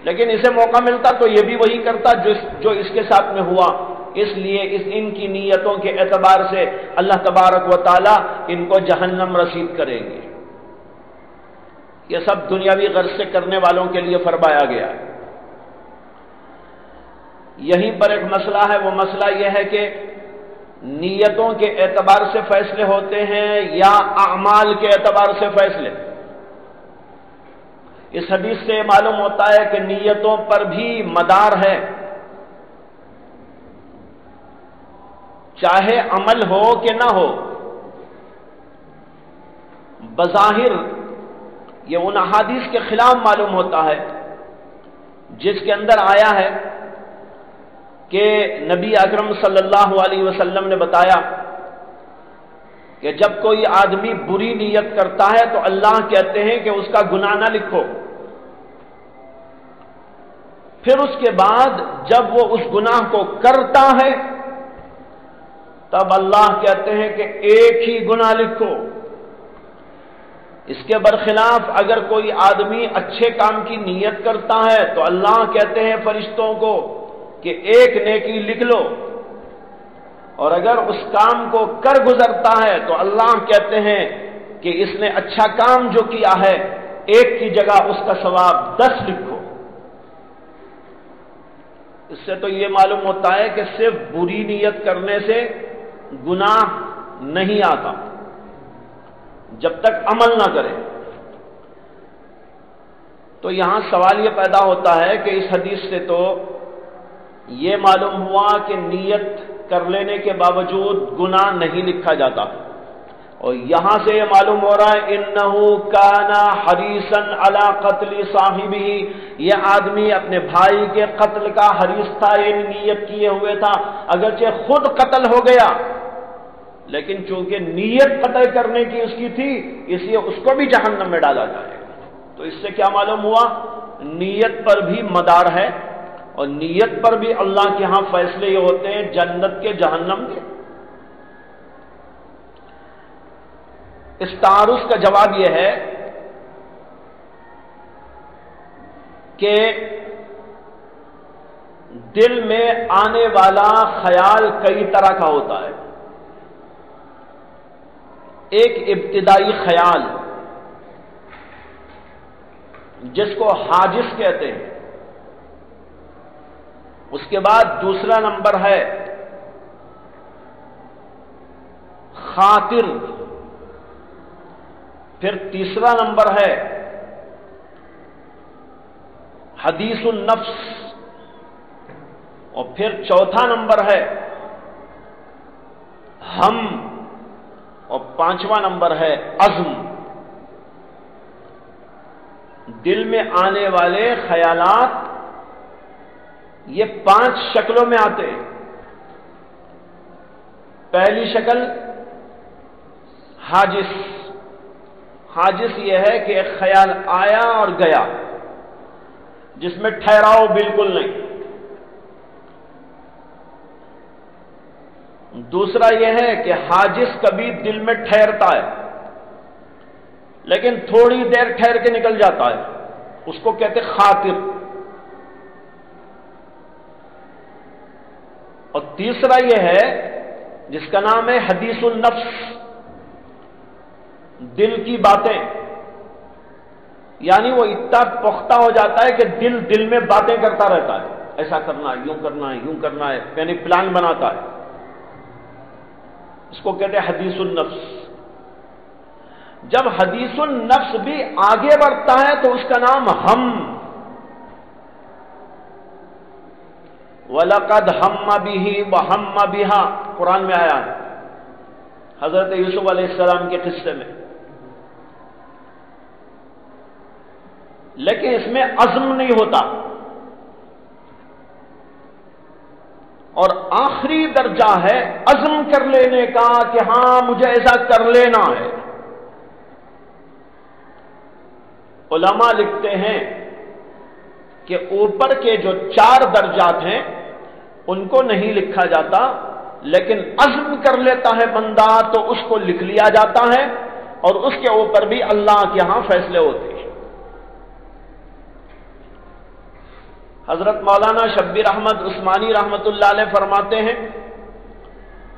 لیکن اسے موقع ملتا تو یہ بھی وہی کرتا جو اس کے ساتھ میں ہوا، اس لیے ان کی نیتوں کے اعتبار سے اللہ تبارک و تعالی ان کو جہنم رسید کریں گے۔ یہ سب دنیاوی غرض سے کرنے والوں کے لیے فرمایا گیا ہے۔ یہیں پر ایک مسئلہ ہے، وہ مسئلہ یہ ہے کہ نیتوں کے اعتبار سے فیصلے ہوتے ہیں یا اعمال کے اعتبار سے فیصلے؟ اس حدیث سے معلوم ہوتا ہے کہ نیتوں پر بھی مدار ہے، چاہے عمل ہو کہ نہ ہو۔ بظاہر یہ ان احادیث کے خلاف معلوم ہوتا ہے جس کے اندر آیا ہے کہ نبی اکرم صلی اللہ علیہ وسلم نے بتایا کہ جب کوئی آدمی بری نیت کرتا ہے تو اللہ کہتے ہیں کہ اس کا گناہ نہ لکھو، پھر اس کے بعد جب وہ اس گناہ کو کرتا ہے تب اللہ کہتے ہیں کہ ایک ہی گناہ لکھو۔ اس کے برخلاف اگر کوئی آدمی اچھے کام کی نیت کرتا ہے تو اللہ کہتے ہیں فرشتوں کو کہ ایک نیکی لکھ لو، اور اگر اس کام کو کر گزرتا ہے تو اللہ کہتے ہیں کہ اس نے اچھا کام جو کیا ہے ایک کی جگہ اس کا ثواب 10 لکھو۔ اس سے تو یہ معلوم ہوتا ہے کہ صرف بری نیت کرنے سے گناہ نہیں آتا جب تک عمل نہ کرے۔ تو یہاں سوال یہ پیدا ہوتا ہے کہ اس حدیث سے تو یہ معلوم ہوا کہ نیت کر لینے کے باوجود گناہ نہیں لکھا جاتا، اور یہاں سے یہ معلوم ہو رہا ہے انہ کان حریصا علی قتل صاحبہ، یہ آدمی اپنے بھائی کے قتل کا حریص تھا، یعنی نیت کیے ہوئے تھا، اگرچہ خود قتل ہو گیا لیکن چونکہ نیت قتل کرنے کی اس کی تھی اس لیے اس کو بھی جہنم میں ڈالا جائے گا۔ تو اس سے کیا معلوم ہوا؟ نیت پر بھی مدار ہے، اور نیت پر بھی اللہ کے ہاں فیصلے یہ ہوتے ہیں جنت کے جہنم کے۔ اس تعارض کا جواب یہ ہے کہ دل میں آنے والا خیال کئی طرح کا ہوتا ہے۔ ایک ابتدائی خیال جس کو حاجس کہتے ہیں، اس کے بعد دوسرا نمبر ہے خاطر، پھر تیسرا نمبر ہے حدیث النفس، اور پھر چوتھا نمبر ہے ہم، اور پانچواں نمبر ہے عزم۔ دل میں آنے والے خیالات یہ 5 شکلوں میں آتے ہیں۔ پہلی شکل حاجس، حاجس یہ ہے کہ ایک خیال آیا اور گیا جس میں ٹھہراؤ بالکل نہیں۔ دوسرا یہ ہے کہ حاجس کبھی دل میں ٹھہرتا ہے لیکن تھوڑی دیر ٹھہر کے نکل جاتا ہے، اس کو کہتے خاطر۔ اور تیسرا یہ ہے جس کا نام ہے حدیث النفس، دل کی باتیں، یعنی وہ اتنا پختہ ہو جاتا ہے کہ دل میں باتیں کرتا رہتا ہے، ایسا کرنا ہے، یوں کرنا ہے، یوں کرنا ہے، یعنی پلان بناتا ہے۔ اس کو کہتے ہیں حدیث النفس۔ جب حدیث النفس بھی آگے بڑھتا ہے تو اس کا نام ہم، وَلَقَدْ هَمَّ بِهِ وَهَمَّ بِهَا قرآن میں آیا ہے حضرت یوسف علیہ السلام کے قصے میں، لیکن اس میں عزم نہیں ہوتا، اور آخری درجہ ہے عزم کر لینے کا کہ ہاں مجھے ایسا کر لینا ہے۔ علماء لکھتے ہیں کہ اوپر کے جو 4 درجات ہیں ان کو نہیں لکھا جاتا، لیکن عزم کر لیتا ہے بندہ تو اس کو لکھ لیا جاتا ہے، اور اس کے اوپر بھی اللہ کے ہاں فیصلے ہوتے ہیں۔ حضرت مولانا شبیر احمد عثمانی رحمت اللہ علیہ فرماتے ہیں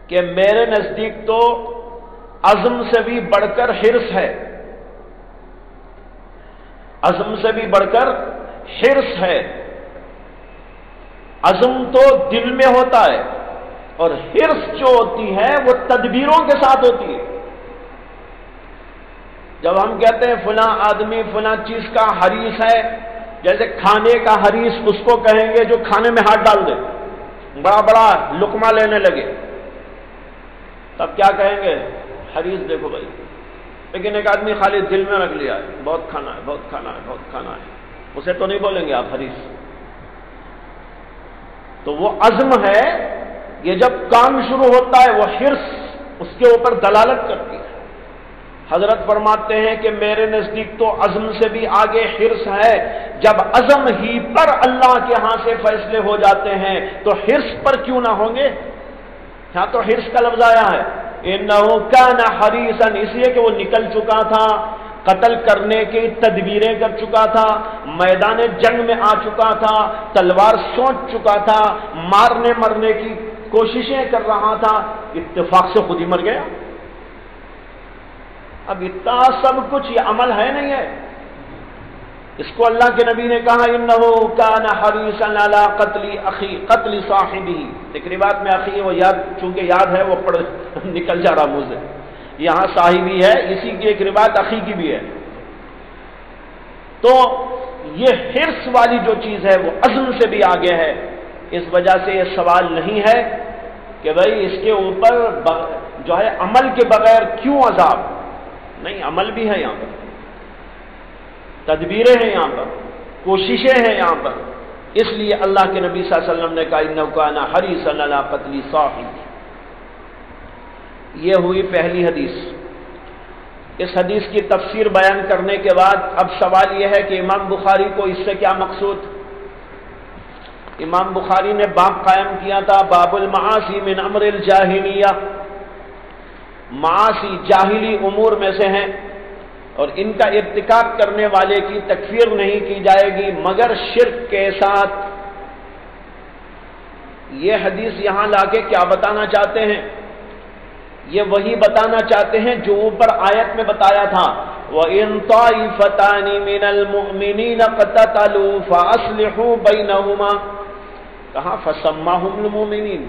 کہ میرے نزدیک تو عزم سے بھی بڑھ کر حرص ہے، عزم سے بھی بڑھ کر حرص ہے۔ عزم تو دل میں ہوتا ہے، اور حرص جو ہوتی ہے وہ تدبیروں کے ساتھ ہوتی ہے۔ جب ہم کہتے ہیں فلاں آدمی فلاں چیز کا حریص ہے، جیسے کھانے کا حریص اس کو کہیں گے جو کھانے میں ہاتھ ڈال دے، بڑا بڑا لقمہ لینے لگے، تب کیا کہیں گے؟ حریص دیکھو بھائی۔ لیکن ایک آدمی خالی دل میں رکھ لیا ہے، بہت کھانا ہے، بہت کھانا ہے، بہت کھانا ہے، اسے تو نہیں بولیں گے آپ حریص۔ تو وہ عزم ہے، یہ جب کام شروع ہوتا ہے وہ حرص اس کے اوپر دلالت کرتی ہے۔ حضرت فرماتے ہیں کہ میرے نزدیک تو عزم سے بھی آگے حرص ہے۔ جب عزم ہی پر اللہ کے ہاں سے فیصلے ہو جاتے ہیں تو حرص پر کیوں نہ ہوں گے؟ یہاں تو حرص کا لفظ آیا ہے، اِنَّهُ كَانَ حَرِيصًا، اس لیے کہ وہ نکل چکا تھا، قتل کرنے کی تدبیریں کر چکا تھا، میدان جنگ میں آ چکا تھا، تلوار سونچ چکا تھا، مارنے مرنے کی کوششیں کر رہا تھا، اتفاق سے خود ہی مر گیا۔ اب اتنا سب کچھ یہ عمل ہے نہیں ہے؟ اس کو اللہ کے نبی نے کہا اِنَّهُ كَانَ حَرِيصًا عَلَىٰ قَتْلِ أَخِي قتل صاحبه، ایک روایت میں اخی وہ یاد، چونکہ یاد ہے وہ پڑھ نکل جا رہا منہ سے، یہاں صاحبی ہے، اسی کی ایک روایت اخی کی بھی ہے۔ تو یہ حرص والی جو چیز ہے وہ عزم سے بھی آگے ہے۔ اس وجہ سے یہ سوال نہیں ہے کہ بھئی اس کے اوپر جو ہے عمل کے بغیر کیوں عذاب، نہیں، عمل بھی ہے یہاں پر، تدبیریں ہیں یہاں پر، کوششیں ہیں یہاں پر۔ اس لیے اللہ کے نبی صلی اللہ علیہ وسلم نے کہا اِنَّهُ كَانَ حَرِيصًا عَلَىٰ قَتْلِ صَاحِبِهِ۔ یہ ہوئی پہلی حدیث۔ اس حدیث کی تفسیر بیان کرنے کے بعد اب سوال یہ ہے کہ امام بخاری کو اس سے کیا مقصود؟ امام بخاری نے باب قائم کیا تھا باب المعاصی من امر الجاہلیہ، معاصی جاہلی امور میں سے ہیں، اور ان کا ارتکاب کرنے والے کی تکفیر نہیں کی جائے گی مگر شرک کے ساتھ۔ یہ حدیث یہاں لا کے کیا بتانا چاہتے ہیں؟ یہ وہی بتانا چاہتے ہیں جو اوپر آیت میں بتایا تھا، وَإِن طَائِفَتَانِ مِنَ الْمُؤْمِنِينَ اقْتَتَلُوا فَأَصْلِحُوا بَيْنَهُمَا، کہا فَسَمَّاهُمُ الْمُؤْمِنِينَ،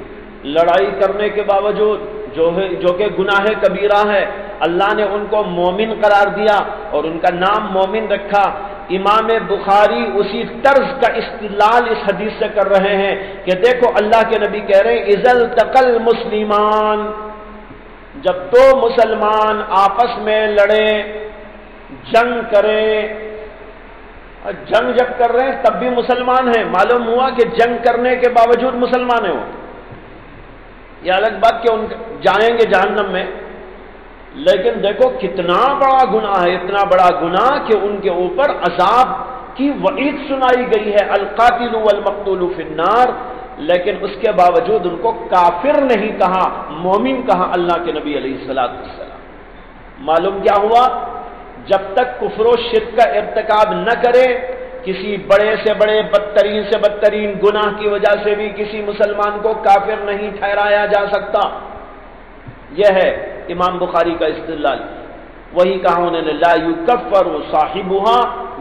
لڑائی کرنے کے باوجود جو کہ گناہ کبیرہ ہے، اللہ نے ان کو مومن قرار دیا اور ان کا نام مومن رکھا۔ امام بخاری اسی طرز کا استدلال اس حدیث سے کر رہے ہیں کہ دیکھو اللہ کے نبی کہہ رہے ہیں اِذَا الْتَقَى الْمُسْلِمَانِ، جب دو مسلمان آپس میں لڑیں، جنگ کریں، اور جنگ جب کر رہے ہیں تب بھی مسلمان ہیں، معلوم ہوا کہ جنگ کرنے کے باوجود مسلمان ہیں وہ، یہ الگ بات کہ ان جائیں گے جہنم میں، لیکن دیکھو کتنا بڑا گناہ ہے، اتنا بڑا گناہ کہ ان کے اوپر عذاب کی وعید سنائی گئی ہے، القاتل والمقتول فی النار، لیکن اس کے باوجود ان کو کافر نہیں کہا، مومن کہا اللہ کے نبی علیہ الصلوۃ والسلام۔ معلوم کیا ہوا؟ جب تک کفر و شرک کا ارتکاب نہ کرے، کسی بڑے سے بڑے بدترین سے بدترین گناہ کی وجہ سے بھی کسی مسلمان کو کافر نہیں ٹھہرایا جا سکتا۔ یہ ہے امام بخاری کا استدلال۔ وہی کہا انہوں نے لا یکفر صاحبها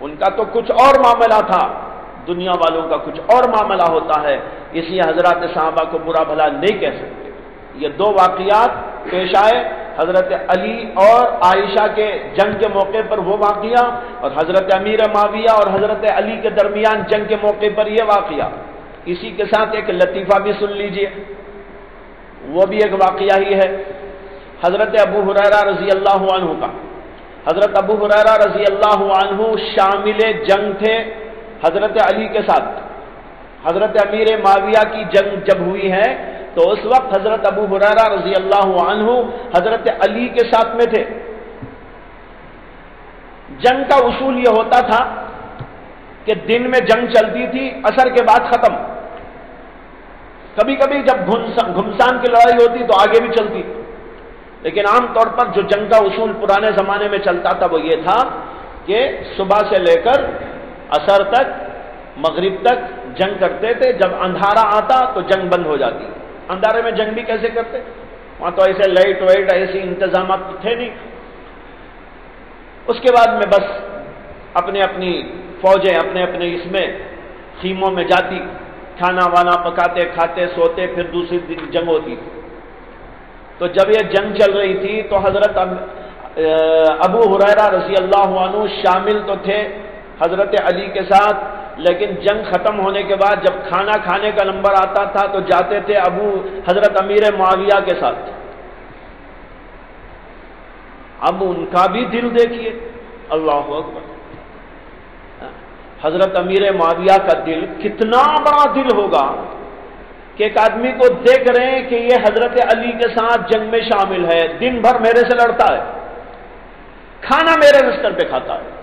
ان کا تو کچھ اور معاملہ تھا، دنیا والوں کا کچھ اور معاملہ ہوتا ہے، اس لیے حضرات صحابہ کو برا بھلا نہیں کہہ سکتے۔ یہ دو واقعات پیش آئے، حضرت علی اور عائشہ کے جنگ کے موقع پر وہ واقعہ، اور حضرت امیر معاویہ اور حضرت علی کے درمیان جنگ کے موقع پر یہ واقعہ۔ اسی کے ساتھ ایک لطیفہ بھی سن لیجئے، وہ بھی ایک واقعہ ہی ہے، حضرت ابو ہریرہ رضی اللہ عنہ کا۔ حضرت ابو ہریرہ رضی اللہ عنہ شامل جنگ تھے حضرت علی کے ساتھ۔ حضرت امیر معاویہ کی جنگ جب ہوئی ہے تو اس وقت حضرت ابو ہریرہ رضی اللہ عنہ حضرت علی کے ساتھ میں تھے۔ جنگ کا اصول یہ ہوتا تھا کہ دن میں جنگ چلتی تھی، عصر کے بعد ختم۔ کبھی کبھی جب گھمسان کی لڑائی ہوتی تو آگے بھی چلتی، لیکن عام طور پر جو جنگ کا اصول پرانے زمانے میں چلتا تھا وہ یہ تھا کہ صبح سے لے کر عصر تک، مغرب تک جنگ کرتے تھے۔ جب اندھارا آتا تو جنگ بند ہو جاتی۔ اندھارے میں جنگ بھی کیسے کرتے؟ وہاں تو ایسے لائٹ وائٹ ایسی انتظامات تھے نہیں۔ اس کے بعد میں بس اپنے اپنی فوجیں اپنے اپنے اس میں خیموں میں جاتی، کھانا وانا پکاتے، کھاتے، سوتے، پھر دوسری دن جنگ ہوتی۔ تو جب یہ جنگ چل رہی تھی تو حضرت ابو ہریرہ رضی اللہ عنہ شامل تو تھے حضرت علی کے ساتھ، لیکن جنگ ختم ہونے کے بعد جب کھانا کھانے کا نمبر آتا تھا تو جاتے تھے حضرت امیر معاویہ کے ساتھ۔ اب ان کا بھی دل دیکھیے، اللہ اکبر، حضرت امیر معاویہ کا دل کتنا بڑا دل ہوگا کہ ایک آدمی کو دیکھ رہے ہیں کہ یہ حضرت علی کے ساتھ جنگ میں شامل ہے، دن بھر میرے سے لڑتا ہے، کھانا میرے بستر پہ کھاتا ہے۔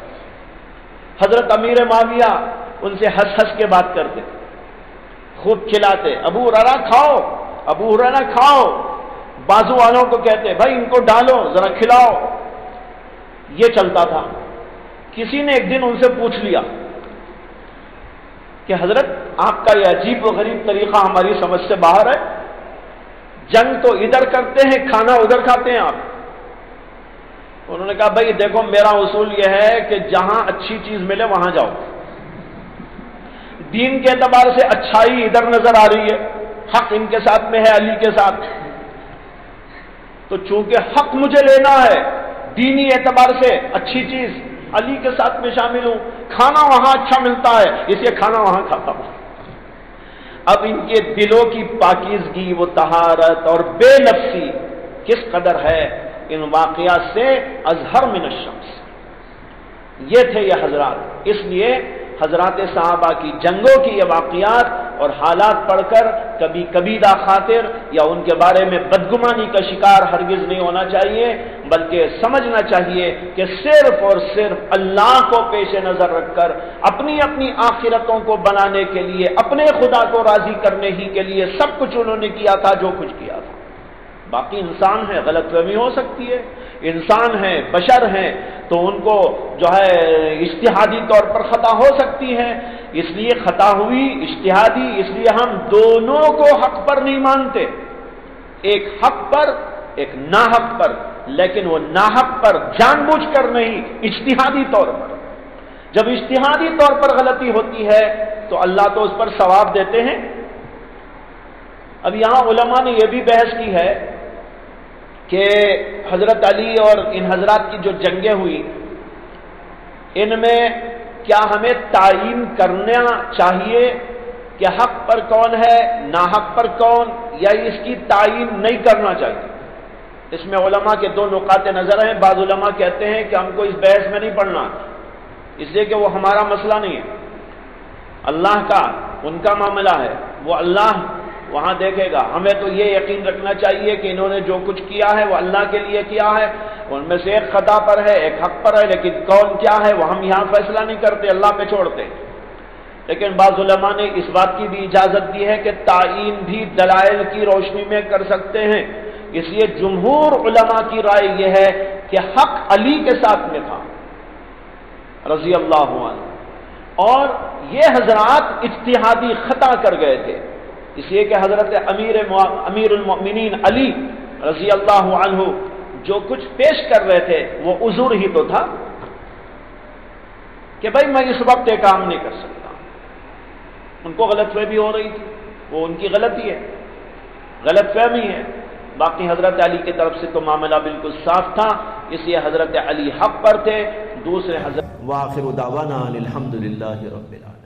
حضرت امیر معاویہ ان سے ہنس ہنس کے بات کرتے، خوب کھلاتے، ابو ہریرہ کھاؤ، ابو ہریرہ کھاؤ، بازو والوں کو کہتے بھائی ان کو ڈالو ذرا کھلاؤ۔ یہ چلتا تھا۔ کسی نے ایک دن ان سے پوچھ لیا کہ حضرت آپ کا یہ عجیب و غریب طریقہ ہماری سمجھ سے باہر ہے، جنگ تو ادھر کرتے ہیں، کھانا ادھر کھاتے ہیں آپ۔ انہوں نے کہا بھائی دیکھو میرا اصول یہ ہے کہ جہاں اچھی چیز ملے وہاں جاؤ۔ دین کے اعتبار سے اچھائی ادھر نظر آ رہی ہے، حق ان کے ساتھ میں ہے، علی کے ساتھ، تو چونکہ حق مجھے لینا ہے، دینی اعتبار سے اچھی چیز علی کے ساتھ میں شامل ہوں، کھانا وہاں اچھا ملتا ہے اس لیے کھانا وہاں کھاتا ہوں۔ اب ان کے دلوں کی پاکیزگی، وہ طہارت اور بے نفسی کس قدر ہے ان واقعات سے اظہر من الشمس۔ یہ تھے یہ حضرات۔ اس لیے حضرات صحابہ کی جنگوں کی یہ واقعات اور حالات پڑھ کر کبھی کبیدہ خاطر یا ان کے بارے میں بدگمانی کا شکار ہرگز نہیں ہونا چاہیے، بلکہ سمجھنا چاہیے کہ صرف اور صرف اللہ کو پیش نظر رکھ کر اپنی اپنی آخرتوں کو بنانے کے لیے، اپنے خدا کو راضی کرنے ہی کے لیے سب کچھ انہوں نے کیا تھا جو کچھ کیا تھا۔ باقی انسان ہے، غلط فہمی ہو سکتی ہے، انسان ہیں، بشر ہیں، تو ان کو جو ہے اجتہادی طور پر خطا ہو سکتی ہے، اس لیے خطا ہوئی اجتہادی، اس لیے ہم دونوں کو حق پر نہیں مانتے، ایک حق پر ایک ناحق پر، لیکن وہ ناحق پر جان بوجھ کر نہیں، اجتہادی طور پر۔ جب اجتہادی طور پر غلطی ہوتی ہے تو اللہ تو اس پر ثواب دیتے ہیں۔ اب یہاں علماء نے یہ بھی بحث کی ہے کہ حضرت علی اور ان حضرات کی جو جنگیں ہوئی ان میں کیا ہمیں تعین کرنا چاہیے کہ حق پر کون ہے، ناحق پر کون، یا اس کی تعین نہیں کرنا چاہیے؟ اس میں علماء کے دو نقاط نظر ہیں۔ بعض علماء کہتے ہیں کہ ہم کو اس بحث میں نہیں پڑھنا، اس لیے کہ وہ ہمارا مسئلہ نہیں ہے، اللہ کا ان کا معاملہ ہے، وہ اللہ وہاں دیکھے گا۔ ہمیں تو یہ یقین رکھنا چاہیے کہ انہوں نے جو کچھ کیا ہے وہ اللہ کے لیے کیا ہے، ان میں سے ایک خطا پر ہے ایک حق پر ہے، لیکن کون کیا ہے وہ ہم یہاں فیصلہ نہیں کرتے، اللہ پہ چھوڑتے۔ لیکن بعض علماء نے اس بات کی بھی اجازت دی ہے کہ تعین بھی دلائل کی روشنی میں کر سکتے ہیں، اس لیے جمہور علماء کی رائے یہ ہے کہ حق علی کے ساتھ میں تھا رضی اللہ عنہ، اور یہ حضرات اجتہادی خطا کر گئے تھے، اس لیے کہ حضرت امیر المؤمنین علی رضی اللہ عنہ جو کچھ پیش کر رہے تھے وہ عذر ہی تو تھا۔ کہ بھائی میں اس وقت یہ کام نہیں کر سکتا. ان کو غلط فہمی ہو رہی تھی، وہ ان کی غلطی ہے، غلط فہمی ہے. باقی حضرت علی کی طرف سے تو معاملہ بالکل صاف تھا، اس لیے حضرت علی حق پر تھے. دوسرے حضرت. وآخر دعوانا الحمد للہ رب العالمین.